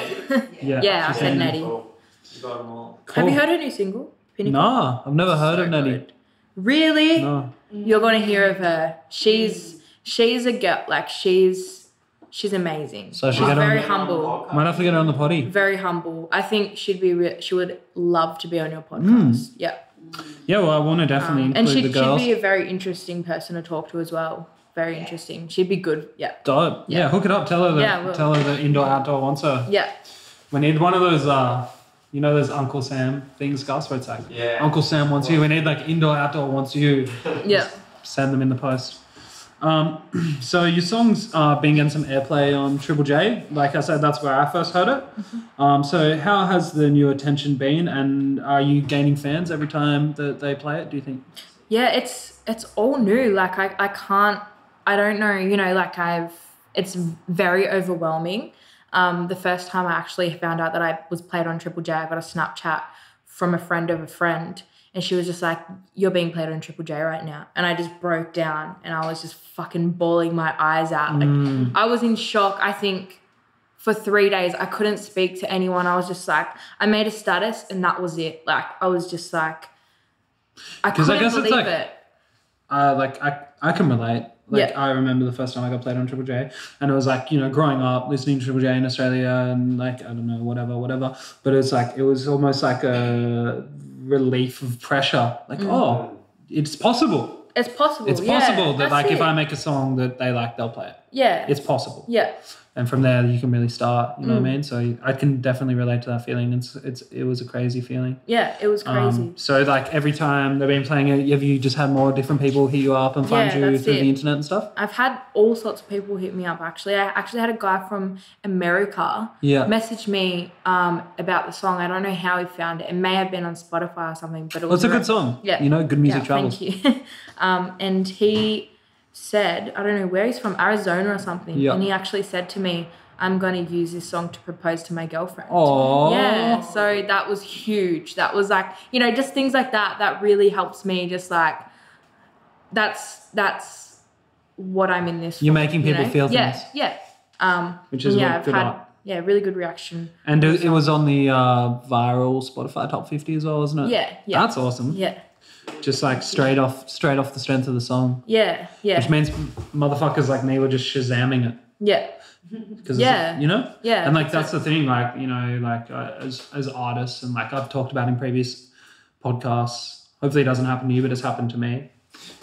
Yeah, I said Nettie. Cool. You got them all. Have you heard her new single? Pinnacle? No, I've never heard So of Nettie. good. Really? No. You're gonna hear of her. She's a girl. Like she's amazing. So she's very humble. Might have to get her on the potty. Very humble. I think she would love to be on your podcast. Yeah. Yeah, well, I want to definitely And include the girls. she'd be a very interesting person to talk to as well. Very interesting. She'd be good. Yeah. Dope. Yeah, hook it up. Tell her we'll. the indoor outdoor wants her. Yeah. We need one of those those Uncle Sam things, Gus, where it's like Uncle Sam wants you. We need like indoor outdoor wants you. Yeah. Send them in the post. So your song's been getting some airplay on Triple J. Like I said, that's where I first heard it. So how has the new attention been, and are you gaining fans every time that they play it, do you think? Yeah, it's all new. Like I don't know, it's very overwhelming. The first time I actually found out that I was played on Triple J, I got a Snapchat from a friend of a friend, and she was just like, "You're being played on Triple J right now." And I just broke down and I was just fucking bawling my eyes out. Like I was in shock. I think for 3 days I couldn't speak to anyone. I was just like, I made a status and that was it. Like I was just like, I couldn't believe it. I can relate. I remember the first time I got played on Triple J, and it was like, growing up listening to Triple J in Australia, and like, I don't know, whatever. But it's like, it was almost like a relief of pressure. Like, oh, it's possible. It's possible. It's possible that like, it. if I make a song that they like, they'll play it. Yeah. It's possible. Yeah. And from there, you can really start. You know what I mean? So I can definitely relate to that feeling. It was a crazy feeling. Yeah, it was crazy. So like every time they've been playing it, have you just had more different people hit you up and find you through the internet and stuff? I've had all sorts of people hit me up. Actually, I actually had a guy from America message me about the song. I don't know how he found it. It may have been on Spotify or something, but it was a good song. Yeah, good music travels. Thank you. And he said, I don't know where he's from, Arizona or something. Yeah. And he actually said to me, I'm going to use this song to propose to my girlfriend. Oh. Yeah. So that was huge. That was like, just things like that. That really helps me. Just like, that's what I'm in this for. You're making people feel things. Yeah. Which is I've good had art. really good reaction. And it was on the viral Spotify top 50 as well, wasn't it? Yeah. That's awesome. Yeah. Just like straight off the strength of the song. Yeah. Which means motherfuckers like me were just Shazamming it. Yeah. Because Yeah. and like that's the thing, like as artists, and like I've talked about in previous podcasts, hopefully it doesn't happen to you, but it's happened to me.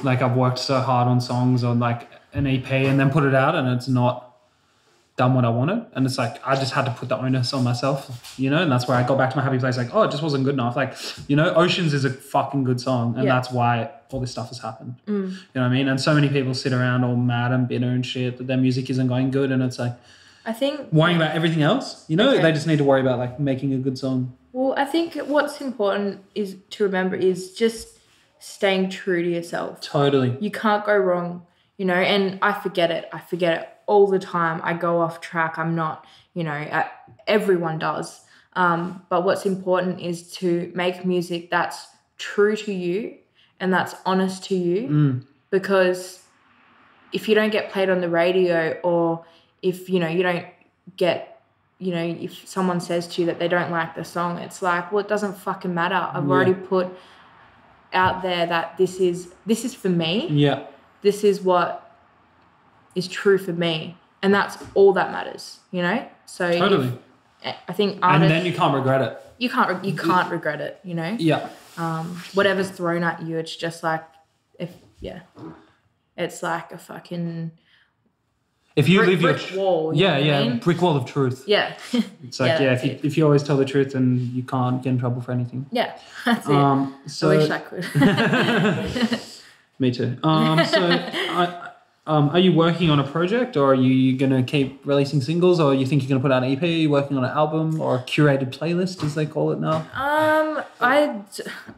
Like I've worked so hard on songs on like an EP and then put it out and it's not done what I wanted, and it's like I just had to put the onus on myself, and that's where I got back to my happy place. Like, oh, it just wasn't good enough. Like, Oceans is a fucking good song, and that's why all this stuff has happened. You know what I mean? And so many people sit around all mad and bitter and shit that their music isn't going good, and it's like, I think worrying about everything else. They just need to worry about like making a good song. Well, I think what's important is to remember is just staying true to yourself. Totally. You can't go wrong, and I forget it all the time. I go off track. I'm not, everyone does. But what's important is to make music that's true to you and that's honest to you. Because if you don't get played on the radio, or if, you don't get, if someone says to you that they don't like the song, it's like, well, it doesn't fucking matter. I've already put out there that this is for me. Yeah. This is what is true for me, and that's all that matters, So totally. I think artists, and then you can't regret it. You can't regret it, Yeah. Whatever's thrown at you, it's just like it's like a fucking. If you leave brick wall, brick wall of truth. Yeah. It's like if you always tell the truth, then you can't get in trouble for anything. Yeah, that's it. So, I wish I could. Me too. Are you working on a project, or are you going to keep releasing singles, or you think you're going to put out an EP? Are you working on an album or a curated playlist, as they call it now? I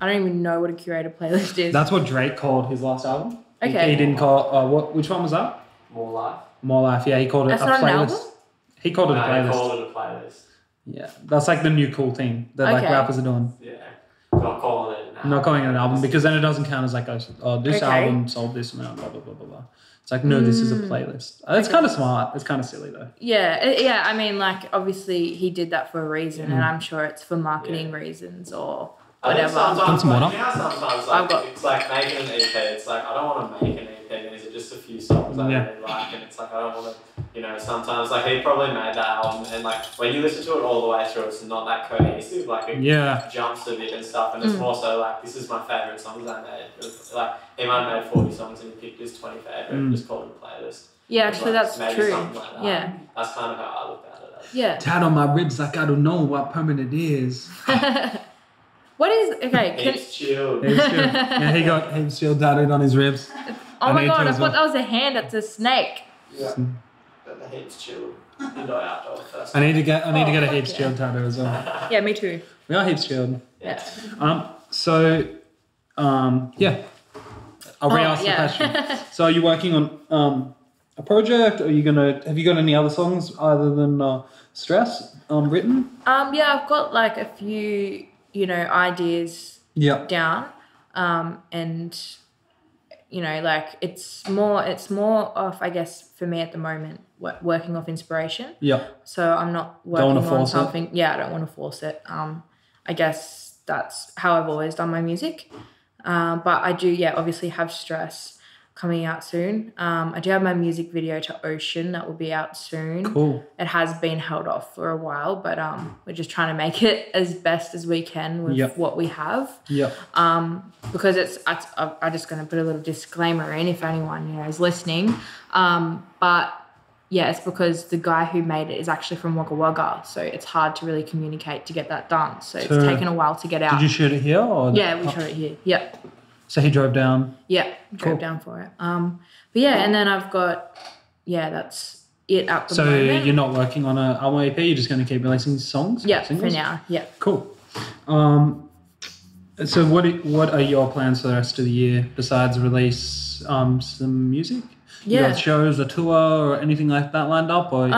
don't even know what a curated playlist is. That's what Drake called his last album. Okay. He didn't call which one was that? More Life. More Life. Yeah, he called it That's a not playlist. an album? He called it a playlist. He called it a playlist. Yeah, that's like the new cool thing that like rappers are doing. Yeah, not calling it an album. Not calling it an album because then it doesn't count as like, oh, this album sold this amount, blah, blah, blah, blah, blah. It's like, no, this is a playlist. It's kind of smart. It's kind of silly though. Yeah. I mean, like, obviously he did that for a reason and I'm sure it's for marketing reasons or whatever. Sometimes like, it's like making an EP. It's like, I don't want to make an EP. These are just a few songs I really like, and it's like, I don't want to, sometimes like he probably made that album, and like when you listen to it all the way through, it's not that cohesive. Like it jumps a bit and stuff, and it's more so like, this is my favorite songs I made. Like he might have made 40 songs and he picked his 20 favorite and just called it a playlist. Yeah, actually like, that's true. Like that. Yeah, that's kind of how I look at it. Yeah. Tat on my ribs like I don't know what permanent is. What is Heaps chilled. Yeah, he got heaps chilled tattooed on his ribs. Oh my god, I thought that was a hand. It's a snake. Yeah, but the heaps chilled. Indoor outdoor first. I need to get a heaps chilled tattoo as well. Yeah, me too. We are heaps chilled. Yeah. So, yeah. I'll re-ask the question. So, are you working on a project? Have you got any other songs other than Stress written? Yeah, I've got like a few, ideas down. And like it's more of, I guess, for me at the moment, working off inspiration. Yeah. So I'm not working on something. Yeah, I don't want to force it. I guess that's how I've always done my music. But I do, obviously have Stress coming out soon. I do have my music video to Ocean that will be out soon. Cool. It has been held off for a while, but we're just trying to make it as best as we can with what we have. Yeah. Because I'm just going to put a little disclaimer in if anyone is listening. But yeah, it's because the guy who made it is actually from Wagga Wagga, so it's hard to really communicate to get that done. So it's taken a while to get out. Did you shoot it here? Yeah, we shot it here. Yep. So he drove down? Yeah, drove down for it. But yeah, and then I've got, that's it at the moment. So you're not working on an album EP, you're just going to keep releasing songs? Yeah, singles? for now, yeah. Cool. So what are your plans for the rest of the year besides release some music? Yeah. You got shows, a tour, or anything like that lined up? Or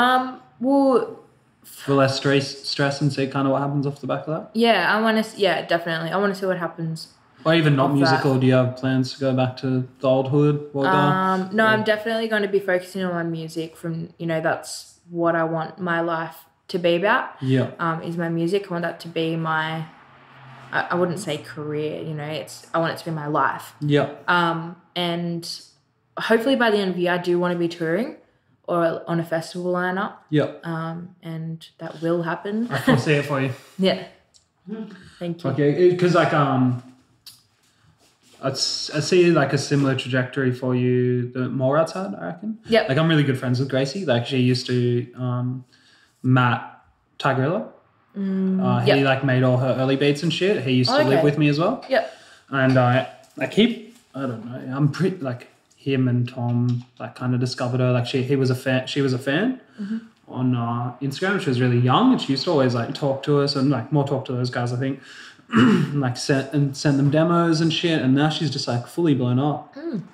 well, for less stress and see kind of what happens off the back of that? Yeah, definitely. I want to see what happens. Or even not musical, do you have plans to go back to the old hood? No, I'm definitely going to be focusing on my music from, that's what I want my life to be about. Yeah. Is my music. I want that to be my, I wouldn't say career, I want it to be my life. Yeah. And hopefully by the end of the year, I do want to be touring or on a festival lineup. Yeah. And that will happen. I can see it for you. Yeah. Thank you. Okay, because I see like a similar trajectory for you, the more outside, I reckon. Yeah. Like I'm really good friends with Gracie. Like she used to Matt Tigrilla. He like made all her early beats and shit. He used to live with me as well. Yep. And I don't know. I'm pretty like him and Tom like kind of discovered her. Like she was a fan on Instagram. She was really young and she used to always like talk to us and like more talk to those guys, I think. Like send them demos and shit, and now she's just like fully blown up. And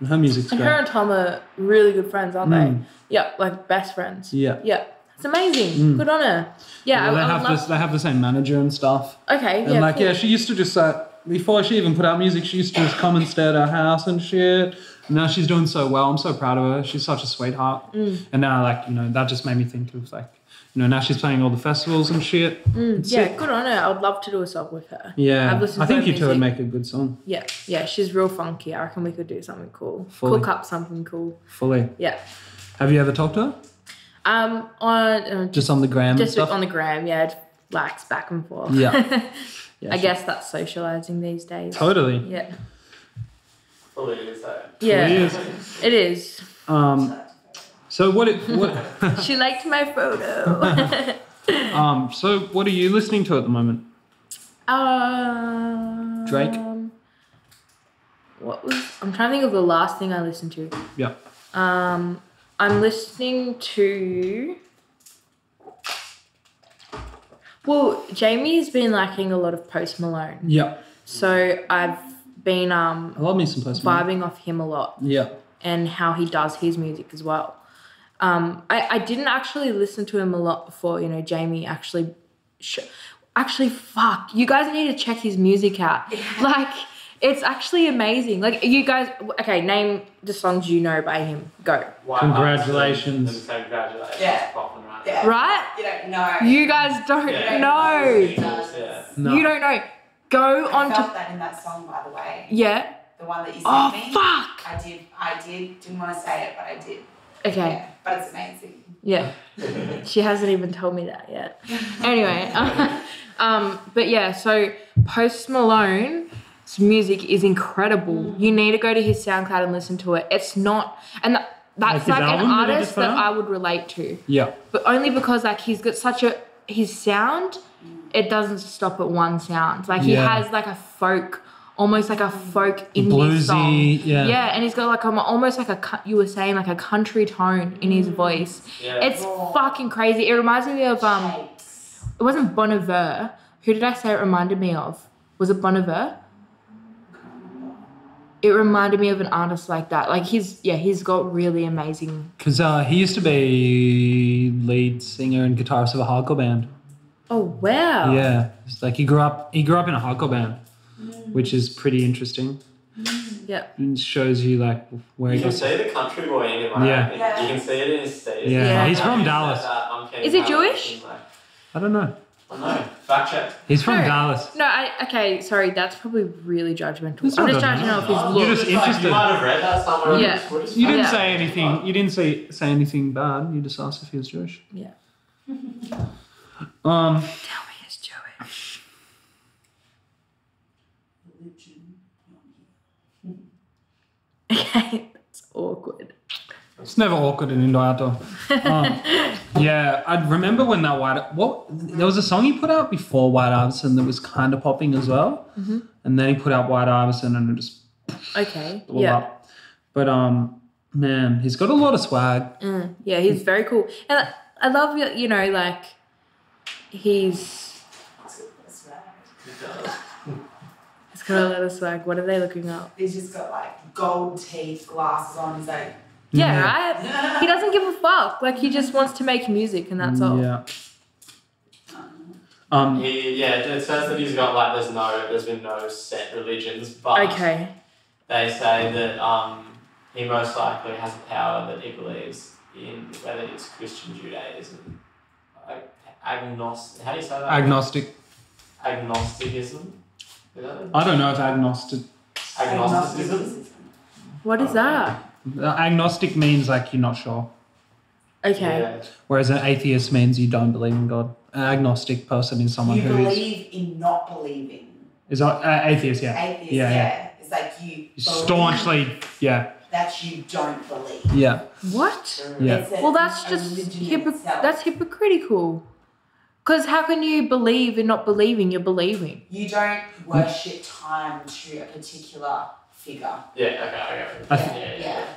her music's great. Her and Tom are really good friends, aren't they? Yeah, like best friends. Yeah. Yeah. It's amazing. Good on her. Yeah, they have the same manager and stuff. Okay, and like cool. She used to just before she even put out music, she used to just come and stay at our house and shit. And now she's doing so well. I'm so proud of her. She's such a sweetheart. And now that just made me think of like, now she's playing all the festivals and shit. Yeah, good on her. I would love to do a song with her. Yeah, I think you two would make a good song. Yeah, she's real funky. I reckon we could do something cool. Fully. Cook up something cool. Fully. Yeah. Have you ever talked to her? On just on the gram. Just and stuff? on the gram, yeah. Likes back and forth. Yeah. I guess that's socializing these days. Totally. Yeah. Fully is that. Yeah. It is. So what? She liked my photo. So what are you listening to at the moment? Drake. I'm trying to think of the last thing I listened to. Yeah. I'm listening to. Well, Jamie's been liking a lot of Post Malone. Yeah. So I've been I love me some Post Malone. vibing off him a lot. Yeah. And how he does his music as well. I didn't actually listen to him a lot before, Jamie actually Actually, fuck. You guys need to check his music out. Like, it's actually amazing. Like, you guys... Okay, name the songs you know by him. Go. Congratulations. Congratulations. Yeah. Yeah. Right? You don't know. You guys don't know. No. You don't know. Go on I to... felt that in that song, by the way. Yeah. The one that you sent Oh, me. fuck. I did. Didn't want to say it, but I did. Okay. Yeah, but it's amazing. Yeah. She hasn't even told me that yet. Anyway. But yeah, so Post Malone's music is incredible. You need to go to his SoundCloud and listen to it. It's not... And that's like an artist that I would relate to. Yeah. But only because like he's got such a... His sound, it doesn't stop at one sound. Like he has like a folk... Almost like a folk indie bluesy song. Yeah, and he's got like almost like you were saying, like a country tone in his voice. Yeah. It's fucking crazy. It reminds me of it wasn't Bon Iver. Who did I say it reminded me of? Was it Bon Iver? It reminded me of an artist like that. Like he's got really amazing. Because he used to be lead singer and guitarist of a hardcore band. Oh wow! Yeah, it's like he grew up in a hardcore band. Which is pretty interesting. Yeah. It shows you like where he goes. You can see the country boy in him. Yeah. You can see it in his face. Yeah. He's from Dallas. Is he Jewish? I don't know. I know. Fact check. He's from Dallas. No, okay, sorry, that's probably really judgmental. It's I'm just trying to know if he's look. You're just interested. You might have read that somewhere. Yeah. You didn't say anything. You didn't say anything bad. You just asked if he was Jewish. Yeah. Tell me he's Jewish. Okay, that's awkward. It's never awkward in Indo-Outdoor. Yeah, I remember when that there was a song he put out before White Iverson that was kind of popping as well. Mm-hmm. And then he put out White Iverson and it just blew up. But man, he's got a lot of swag. Yeah, he's very cool. And I love, like, he's got a lot of swag. What are they looking up? He's just got like gold teeth, glasses on. He's like, yeah, right? He doesn't give a fuck. Like, he just wants to make music and that's all. Yeah. It says that he's got like there's been no set religions, but they say that he most likely has a power that he believes in, whether it's Christian Judaism, agnostic. How do you say that? Agnosticism. I don't know if agnosticism. What is that? Agnostic means like you're not sure. Okay. Yeah. Whereas an atheist means you don't believe in God. An agnostic person is someone who believe in not believing. Is atheist, yeah. Atheist, yeah. It's like you staunchly, that you don't believe. Yeah. What? Yeah. Well, that's just that's hypocritical. Because how can you believe in not believing? You're believing. You don't worship time to a particular figure. Yeah, okay. Yeah.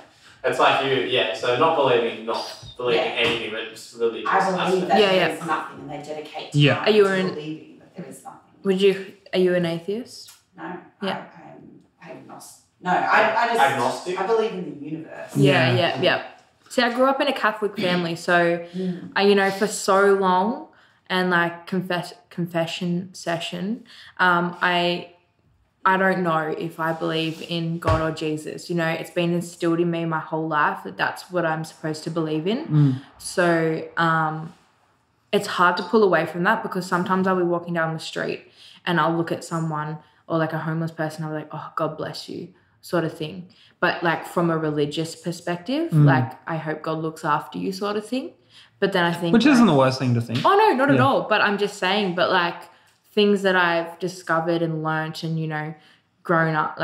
It's like so not believing anything, but just religious. I believe that there is nothing and they dedicate time Are you to believing that there is nothing. Are you an atheist? No. Yeah. I'm agnostic. No, I just... Agnostic? I believe in the universe. Yeah. See, I grew up in a Catholic family, so, for so long, and like confession session, I don't know if I believe in God or Jesus. It's been instilled in me my whole life that that's what I'm supposed to believe in. So it's hard to pull away from that because sometimes I'll be walking down the street and I'll look at someone or like a homeless person, I'll be like, oh, God bless you, sort of thing. But like from a religious perspective, like I hope God looks after you sort of thing. But then I think... Which isn't the worst thing to think. Oh, no, not at all. But I'm just saying, but like things that I've discovered and learnt and, growing up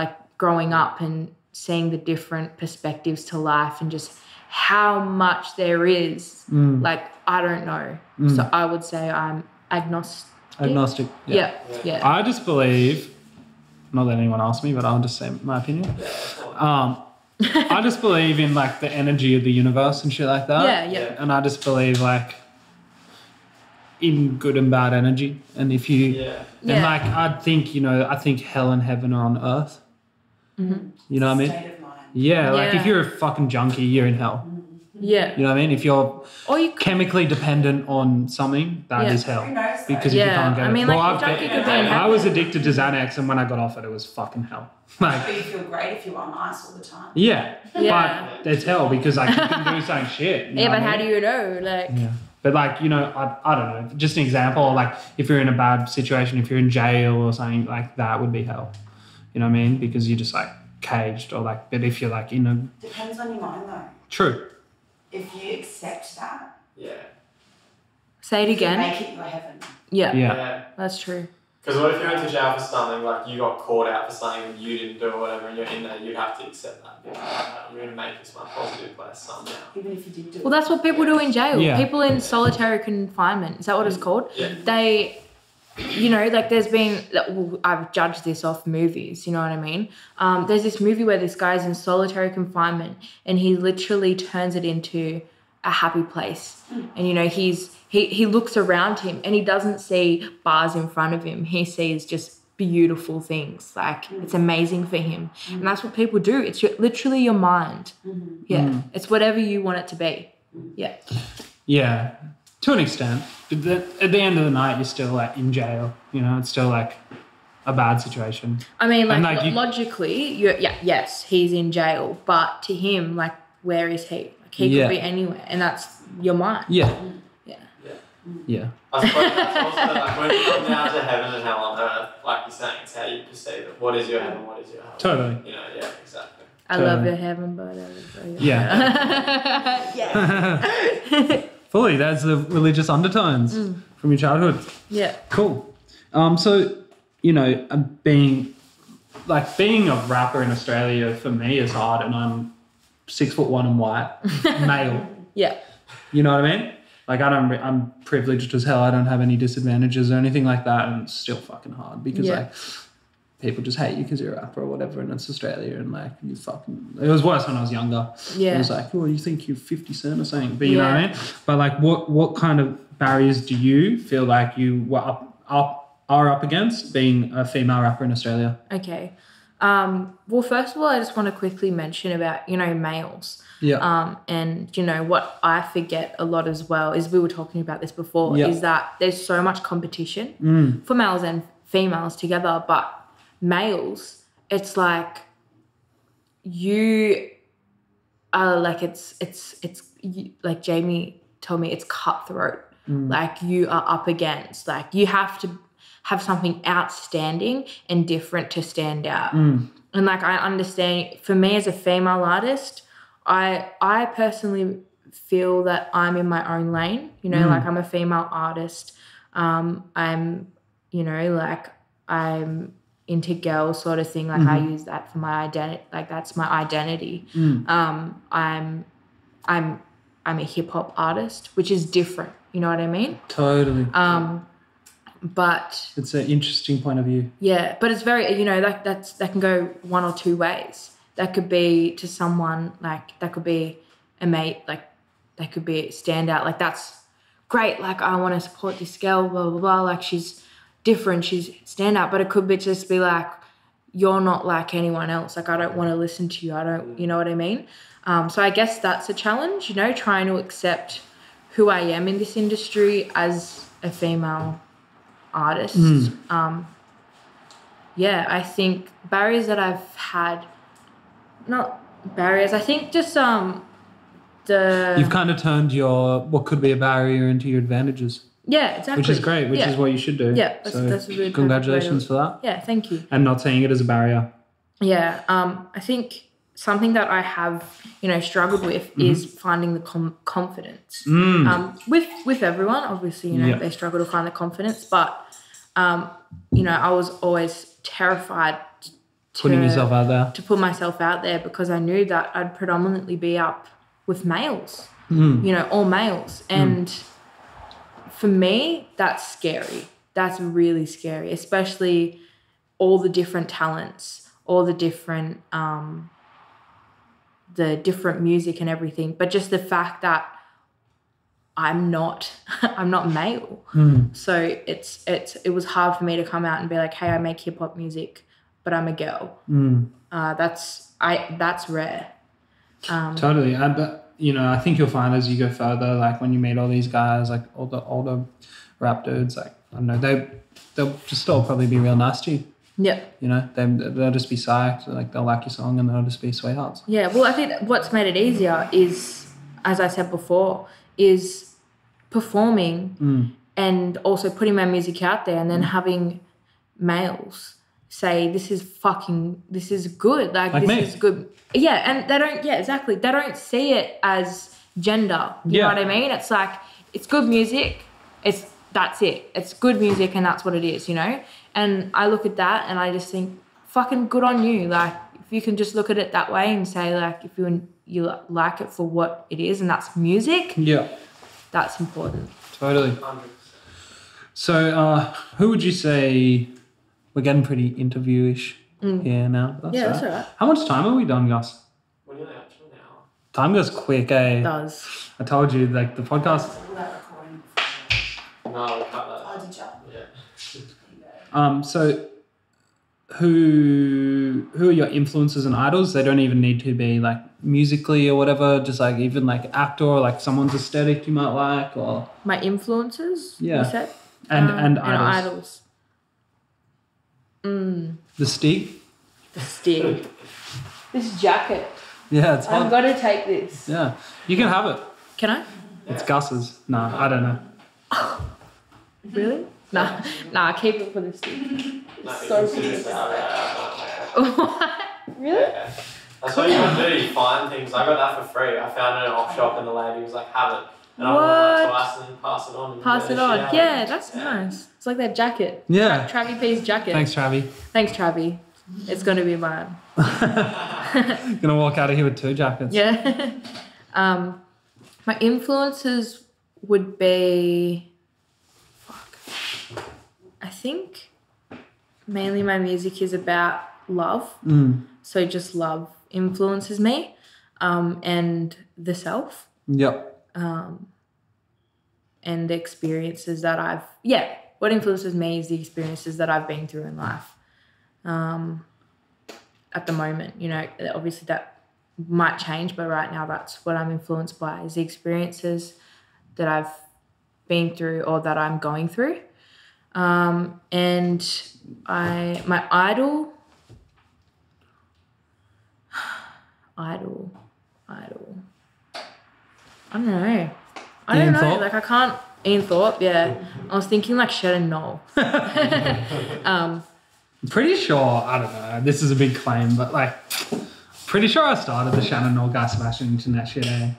and seeing the different perspectives to life and just how much there is, like, I don't know. So I would say I'm agnostic. Agnostic, yeah. I just believe, not that anyone asked me, but I'll just say my opinion. I just believe in like the energy of the universe and shit like that. Yeah. And I just believe like in good and bad energy. And if you and like I think hell and heaven are on earth. Mm-hmm. You know what I mean? State of mind. Yeah, like if you're a fucking junkie, you're in hell. Yeah. You know what I mean? If you're chemically dependent on something, that is hell. Because if you can't get it. I was addicted to Xanax, and when I got off it was fucking hell. Like, you feel great if you're on ice all the time. Yeah. But it's hell because like you can do something shit. Yeah, but how do you know? Like. Yeah. But like, you know, I don't know. Just an example, like if you're in a bad situation, if you're in jail or something, like that would be hell. You know what I mean? Because you're just like caged or like, but if you're like in a... Depends on your mind though. True. If you accept that. Yeah. Say it again. Make it your heaven. Yeah. That's true. Because what if you're into jail for something, like you got caught out for something and you didn't do or whatever, and you're in there, you'd have to accept that. I'm going to make this my positive place somehow. Even if you did do it. Well, that's what people do in jail. Yeah. People in solitary confinement. Is that what it's called? Yeah. They, you know, like there's been, I've judged this off movies, you know what I mean? There's this movie where this guy's in solitary confinement and he literally turns it into a happy place. And, you know, he looks around him and he doesn't see bars in front of him. He sees just beautiful things. Like, it's amazing for him. And that's what people do. It's literally your mind. Yeah. It's whatever you want it to be. Yeah. Yeah, to an extent. But at the end of the night, you're still like in jail. You know, it's still like a bad situation. I mean, like logically, yes, he's in jail. But to him, like, where is he? Like, he could be anywhere. And that's your mind. Yeah. Yeah. I suppose that's also like when you come down to heaven and hell on earth, like you're saying, it's how you perceive it. What is your heaven? What is your hell? Totally. You know, yeah, exactly. I love your heaven, but yeah. Fully, that's the religious undertones from your childhood. Yeah. Cool. So, you know, being a rapper in Australia for me is hard, and I'm 6'1" and white, male. Yeah. You know what I mean? Like, I'm privileged as hell. I don't have any disadvantages or anything like that. And it's still fucking hard because, like, people just hate you because you're a rapper or whatever. And it's Australia. And, like, you fucking... It was worse when I was younger. Yeah. It was like, oh, you think you're 50 Cent or something. But you know what I mean? But, like, what kind of barriers do you feel like you were are up against being a female rapper in Australia? Okay. Well, first of all, I just want to quickly mention about, you know, males. Yeah. And, you know, what I forget a lot as well is we were talking about this before, is that there's so much competition for males and females together, but males, it's like you are like, it's like Jamie told me, it's cutthroat. Like you are up against, like you have to have something outstanding and different to stand out. And like, I understand, for me as a female artist, I personally feel that I'm in my own lane, you know, like I'm a female artist. I'm, you know, like I'm into girl sort of thing. Like I use that for my identity, like that's my identity. I'm a hip hop artist, which is different. You know what I mean? Totally. But it's an interesting point of view. Yeah, but it's very, you know, like that can go one or two ways. That could be to someone, like that could be a mate, like that could be a standout. Like that's great. Like I want to support this girl, blah blah blah. Like she's different, she's standout. But it could be just be like you're not like anyone else. Like I don't want to listen to you. I don't, you know what I mean? So I guess that's a challenge. You know, trying to accept who I am in this industry as a female artist. Yeah, I think barriers that I've had, not barriers, I think just you've kind of turned your what could be a barrier into your advantages. Yeah, exactly. Which is great, which is what you should do. Yeah, that's a really congratulations for that. Yeah, thank you. And not seeing it as a barrier. Yeah, I think something that I have, you know, struggled with is finding the confidence. With everyone, obviously, you know, they struggle to find the confidence, but you know, I was always terrified putting yourself out there. To put myself out there because I knew that I'd predominantly be up with males, you know, all males. And for me, that's scary. That's really scary, especially all the different talents, all the different music and everything. But just the fact that I'm not male. So it was hard for me to come out and be like, hey, I make hip hop music, but I'm a girl. That's rare. Totally. But you know, I think you'll find as you go further, like when you meet all these guys, like all the older rap dudes, like, I don't know, they'll just still probably be real nice to you. Yeah. You know, they'll just be psyched, like they'll like your song and they'll just be sweethearts. Yeah, well, I think what's made it easier is, as I said before, is performing and also putting my music out there and then having males say, this is good. Like this me. is good. Yeah, and exactly. They don't see it as gender. You know what I mean? It's like, it's good music. That's it. It's good music and that's what it is, you know? And I look at that and I just think, fucking good on you. Like, if you can just look at it that way and say, like, if you like it for what it is and that's music, that's important. Totally. 100%. So, who would you say, we're getting pretty interview-ish here now. That's all right. How much time have we done, Gus? We're nearly up to an hour. Time goes quick, eh? It does. I told you, like, the podcast... No, we'll cut that. Oh, did you? Yeah. So who are your influences and idols? They don't even need to be like musically or whatever, just like even like actor or like someone's aesthetic you might like, or My influences, Yeah. you said? and idols. The stick. The stick. This jacket. Yeah, it's I've hot. got to take this. Yeah, you can have it. Can I? It's Gus's. No, I don't know. Really? Nah, keep it for the stick. No, So you can good. sit down. Really? Yeah. That's what you can do. You find things. I got that for free. I found it in an op shop and the lady was like, have it. And I went like twice and then pass it on. And Pass it on. Yeah, that's nice. It's like that jacket. Yeah. Travie P's jacket. Thanks, Travi. Thanks, Travie. It's going to be mine. Gonna walk out of here with 2 jackets. Yeah. My influences would be... I think mainly my music is about love. So just love influences me, and the self, Yep. and the experiences that what influences me is the experiences that I've been through in life. At the moment, you know, obviously that might change, but right now that's what I'm influenced by, is the experiences that I've been through or that I'm going through. And my idol. I don't know. Ian Thorpe? Like I can't. Ian Thorpe, yeah. I was thinking like Shannon Knoll. I'm pretty sure, I don't know, this is a big claim, but like, pretty sure I started the Shannon Knoll Guy Sebastian internet shit, eh?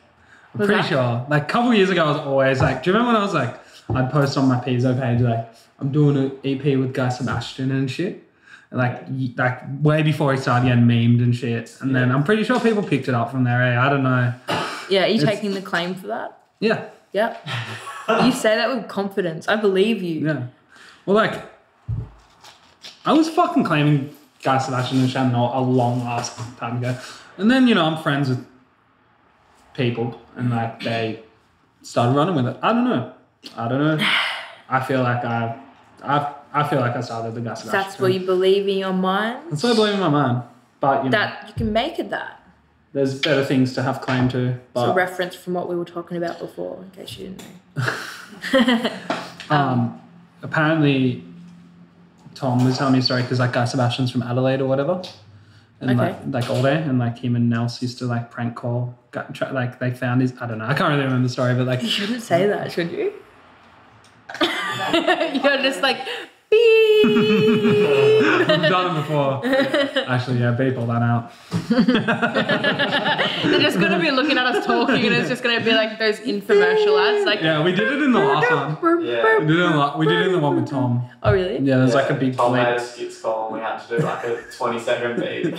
I'm pretty sure. Like a couple of years ago, I was always like, do you remember when I was like, I'd post on my Pizzo page like, I'm doing an EP with Guy Sebastian and shit. Like way before he started getting memed and shit. And then I'm pretty sure people picked it up from there, eh? I don't know. Yeah, are you taking the claim for that? Yeah. Yep. You say that with confidence. I believe you. Yeah. Well, like, I was fucking claiming Guy Sebastian and Shannon a long ass time ago. And then, you know, I'm friends with people and like they started running with it. I don't know. I feel like I feel like I started the Guy Sebastian. That's what you believe in your mind? That's what I believe in my mind. But, you know, That you can make it that. there's better things to have claim to. But, It's a reference from what we were talking about before, in case you didn't know. Apparently, Tom was telling me a story because like Guy Sebastian's from Adelaide or whatever. And like all day, and like him and Nels used to like prank call, like they found his, I don't know, I can't really remember the story, but like. You shouldn't say that, should you? You're just like, beep. I've done it before. Actually, yeah, beep all that out. They're just going to be looking at us talking and it's just going to be like those infomercial ads. Like, Yeah, we did it in the last one. Yeah. We did it in the one with Tom. Oh, really? Yeah, there's like a big Tom made a plate. skits call and we had to do like a 20-second beat.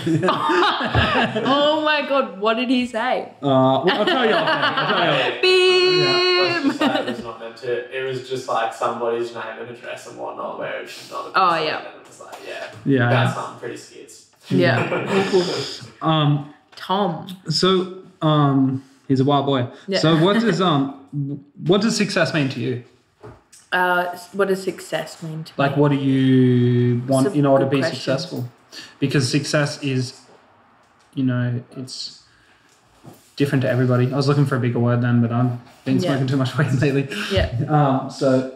Oh my God, what did he say? Well, I'll tell you off. Beep. Let's just say it was not meant to. It was just like somebody's name and address and whatnot where it should not have been. Oh, said, yeah. And it was like, Yeah. That's something pretty skits. Yeah. Tom. So, he's a wild boy. Yeah. So what does success mean to you? What does success mean to Like, me? what do you want That's a in order to good be question. successful? Because success is, you know, it's different to everybody. I was looking for a bigger word then, but I've been smoking too much weed lately. Yeah. So,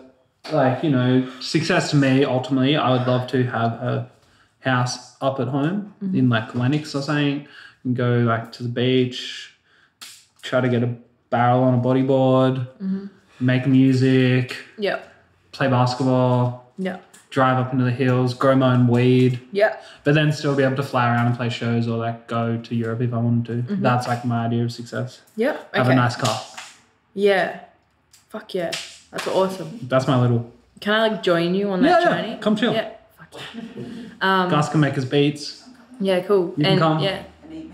like, you know, success to me, ultimately, I would love to have a house up at home in like Lennox or something, and go like to the beach, try to get a barrel on a bodyboard, make music, play basketball, drive up into the hills, grow my own weed, but then still be able to fly around and play shows or like go to Europe if I wanted to. That's like my idea of success. Have a nice car. Yeah. Fuck yeah. That's awesome. That's my little... Can I like join you on that journey? Come chill. Yeah. Fuck yeah. Gus can make us beats. Yeah, cool. You can come. Yeah. You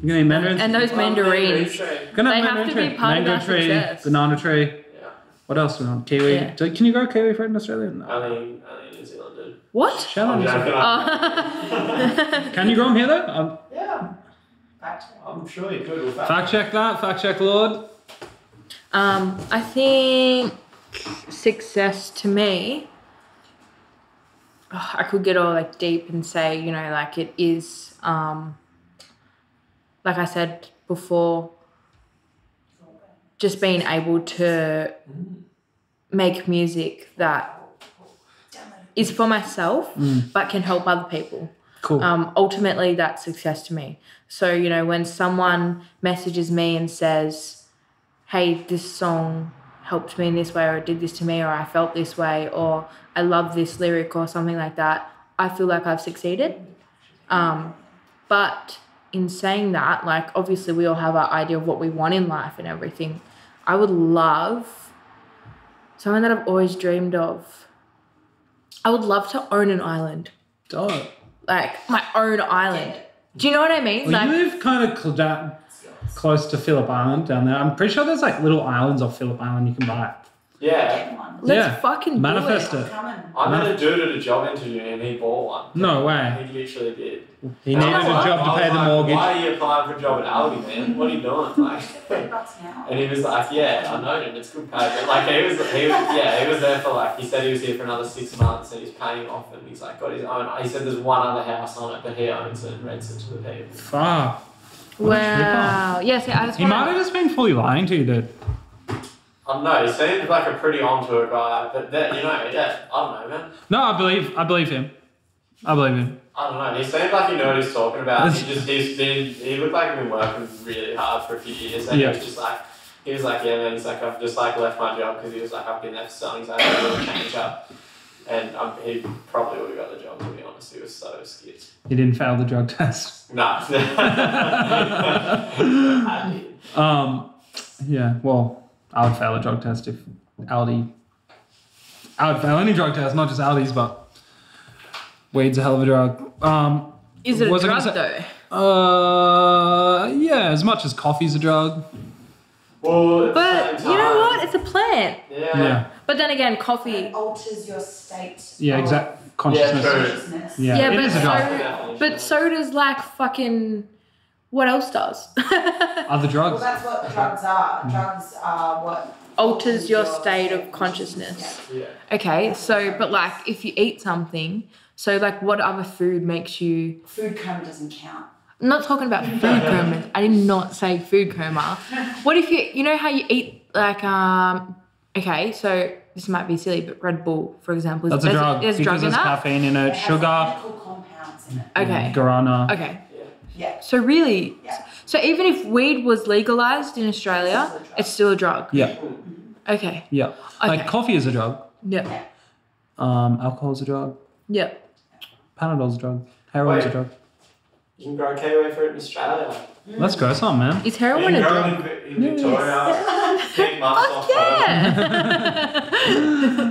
can eat mandarins. And those mandarins. They have to be part of our success. Banana tree. Yeah. What else do we want? Kiwi. Yeah. Can you grow kiwi fruit in Australia? No. Only New Zealand, dude. What? Shout out New Zealand. Can you grow them here though? Yeah. I'm sure you could. Fact check that. Fact check, Lord. I think success to me, I could get all like deep and say, you know, like it is, like I said before, just being able to make music that is for myself but can help other people. Cool. Ultimately, that's success to me. So, you know, when someone messages me and says, hey, this song helped me in this way, or it did this to me, or I felt this way, or I love this lyric or something like that, I feel like I've succeeded. But in saying that, like, obviously we all have our idea of what we want in life and everything. I would love something that I've always dreamed of. I would love to own an island. Dope. Like, my own island. Do you know what I mean? Well, like, you live kind of close to Phillip Island down there. I'm pretty sure there's like little islands off Phillip Island you can buy. Yeah. Let's fucking manifest do it. I met a dude at a job interview and he bought one. No way. He literally did. He needed a job to pay the mortgage. Why are you applying for a job at Albury, man? What are you doing? Like, and he was like, yeah, I know him. It's good pay. But like, he was there for like, he said he was here for another 6 months and he's paying off and he's like got his own. He said there's one other house on it, but he owns it and rents it to the people. Fuck. Wow. Yes, I just he might have just been fully lying to you, dude. I don't know. He seemed like a pretty onto it guy, but that, you know, yeah, I don't know, man. No, I believe him. I believe him. I don't know. He seemed like he knew what he's talking about. He looked like he'd been working really hard for a few years, and he was like, yeah, man. He's like, I've just like left my job because he was like, I've been there for so long, so I had a little change up, and he probably would have got the job, to be honest. He was so scared. He didn't fail the drug test. No. I did. Yeah. Well, I would fail a drug test if Aldi. I would fail any drug test, not just Aldi's, but weed's a hell of a drug. Is it a drug though? Yeah, as much as coffee's a drug. Well, but you know what? It's a plant. Yeah. But then again, coffee it alters your state. Yeah, exactly. Consciousness. Yeah, it is a drug. But so does like fucking. What else does? Other drugs. Well, that's what drugs are. Drugs are what alters your state of consciousness. Yeah. Okay, so but like if you eat something, so like what other food makes you? Food coma doesn't count. I'm not talking about food coma. I did not say food coma. What if you know how you eat like okay, so this might be silly, but Red Bull, for example, that's a drug. There's because drug in there's that. caffeine in it, sugar. Chemical compounds in it. Okay. Guarana. Okay. Yeah. So really, Yeah. so even if weed was legalized in Australia, it's still a drug. Yeah. Okay. Yeah. Like coffee is a drug. Yeah. Alcohol is a drug. Yeah. Panadol's a drug. Heroin's a drug. You can grow kiwi fruit in Australia. Let's grow some, man. Is heroin a drug? In Victoria. Big months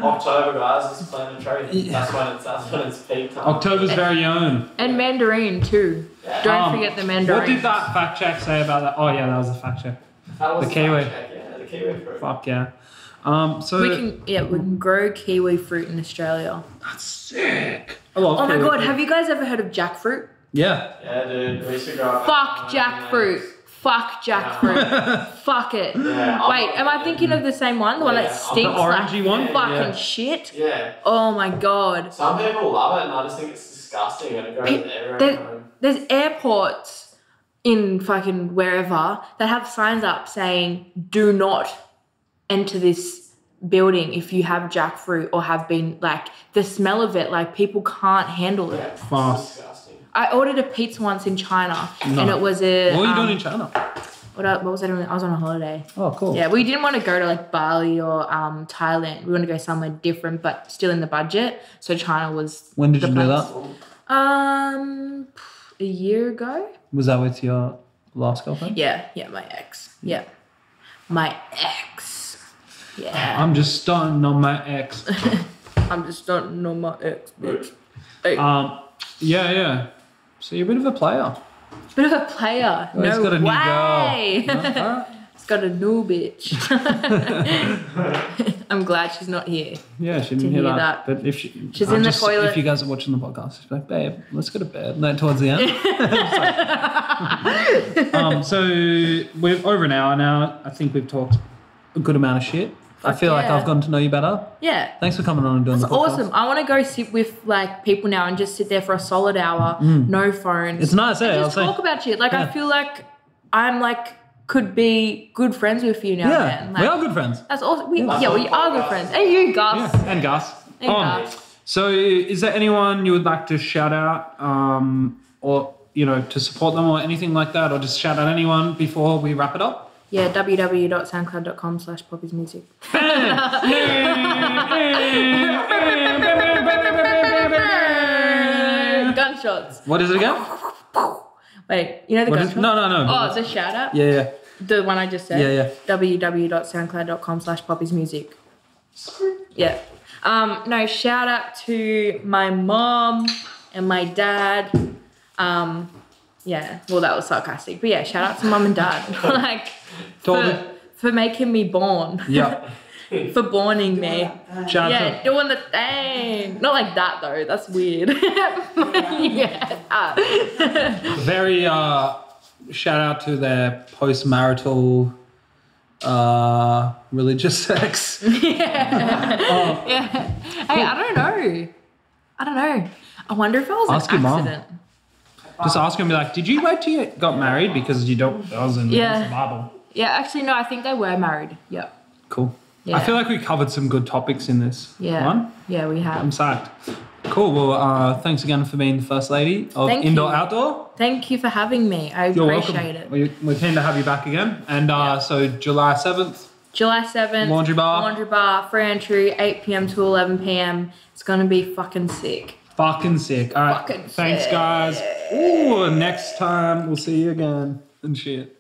October, guys, is plant a tree. Yeah. That's when it's peak time. October's very own. And mandarin too. Yeah. Don't forget the mandarin. What did that fact check say about that? Oh yeah, that was the fact check. That was the kiwi. Yeah, the kiwi fruit. Fuck yeah. So we can grow kiwi fruit in Australia. That's sick. I love Oh my kiwi god, fruit. have you guys ever heard of jackfruit? Yeah. Yeah, dude. We used to grow up. Fuck jackfruit. Fuck jackfruit. Fuck it. Yeah, Wait, am I thinking of the same one? The one that Yeah. stinks The orangey like one? fucking Yeah. shit? Yeah. Oh my god. Some people love it, and I just think it's disgusting, and it grows everywhere. There's airports in fucking wherever that have signs up saying, do not enter this building if you have jackfruit or have been, like, the smell of it, like, people can't handle it. Fast. I ordered a pizza once in China and it was a... What were you doing in China? What was I doing? I was on a holiday. Oh, cool. Yeah, we didn't want to go to like Bali or Thailand. We want to go somewhere different, but still in the budget. So China was. When did you do that? A year ago. Was that with your last girlfriend? Yeah, my ex. Yeah, my ex. Yeah. I'm just starting on my ex. I'm just starting on my ex, bitch. Hey. Yeah. So you're a bit of a player. Bit of a player. Oh, he's got a way. new girl. He's got a new bitch. I'm glad she's not here. Yeah, she didn't hear that. But if she's in the toilet. If you guys are watching the podcast, she's like, babe, let's go to bed. Like, towards the end. So we're over an hour now. I think we've talked a good amount of shit. I feel like I've gotten to know you better. Yeah. Thanks for coming on and doing the podcast. Awesome. I want to go sit with like people now and just sit there for a solid hour, no phones. It's nice, and just talk about shit. Like I feel like I'm like could be good friends with you now. Yeah, Like, we are good friends. That's awesome. We are good friends. And you, Gus. Yeah, and Gus. So is there anyone you would like to shout out or, you know, to support them or anything like that, or just shout out anyone before we wrap it up? Yeah, www.soundcloud.com/poppysmusic. Gunshots. What is it again? Wait, you know the gunshots? No. Oh, it's a shout out? Yeah. The one I just said? Yeah. www.soundcloud.com/poppysmusic. Yeah. No, shout out to my mom and my dad. Yeah, well, that was sarcastic. But yeah, shout out to mum and dad. Like, for making me born. Yeah. For borning me. Shout out doing the thing. Not like that, though. That's weird. Yeah. Very, shout out to their post-marital religious sex. Yeah. Yeah. Hey, I don't know. I wonder if it was Ask an your accident. Mom. Just ask him, be like, did you wait till you got married? Because you don't, that was in the Bible. Yeah, actually, no, I think they were married. Yeah. Cool. Yeah. I feel like we covered some good topics in this one. Yeah, we have. I'm psyched. Cool. Well, thanks again for being the first lady of Indoor Outdoor. Thank you for having me. I appreciate it. We're keen to have you back again. And so July 7th. Laundry bar, free entry, 8 p.m. to 11 p.m. It's going to be fucking sick. All right. Thanks, guys. Ooh, next time we'll see you again and shit.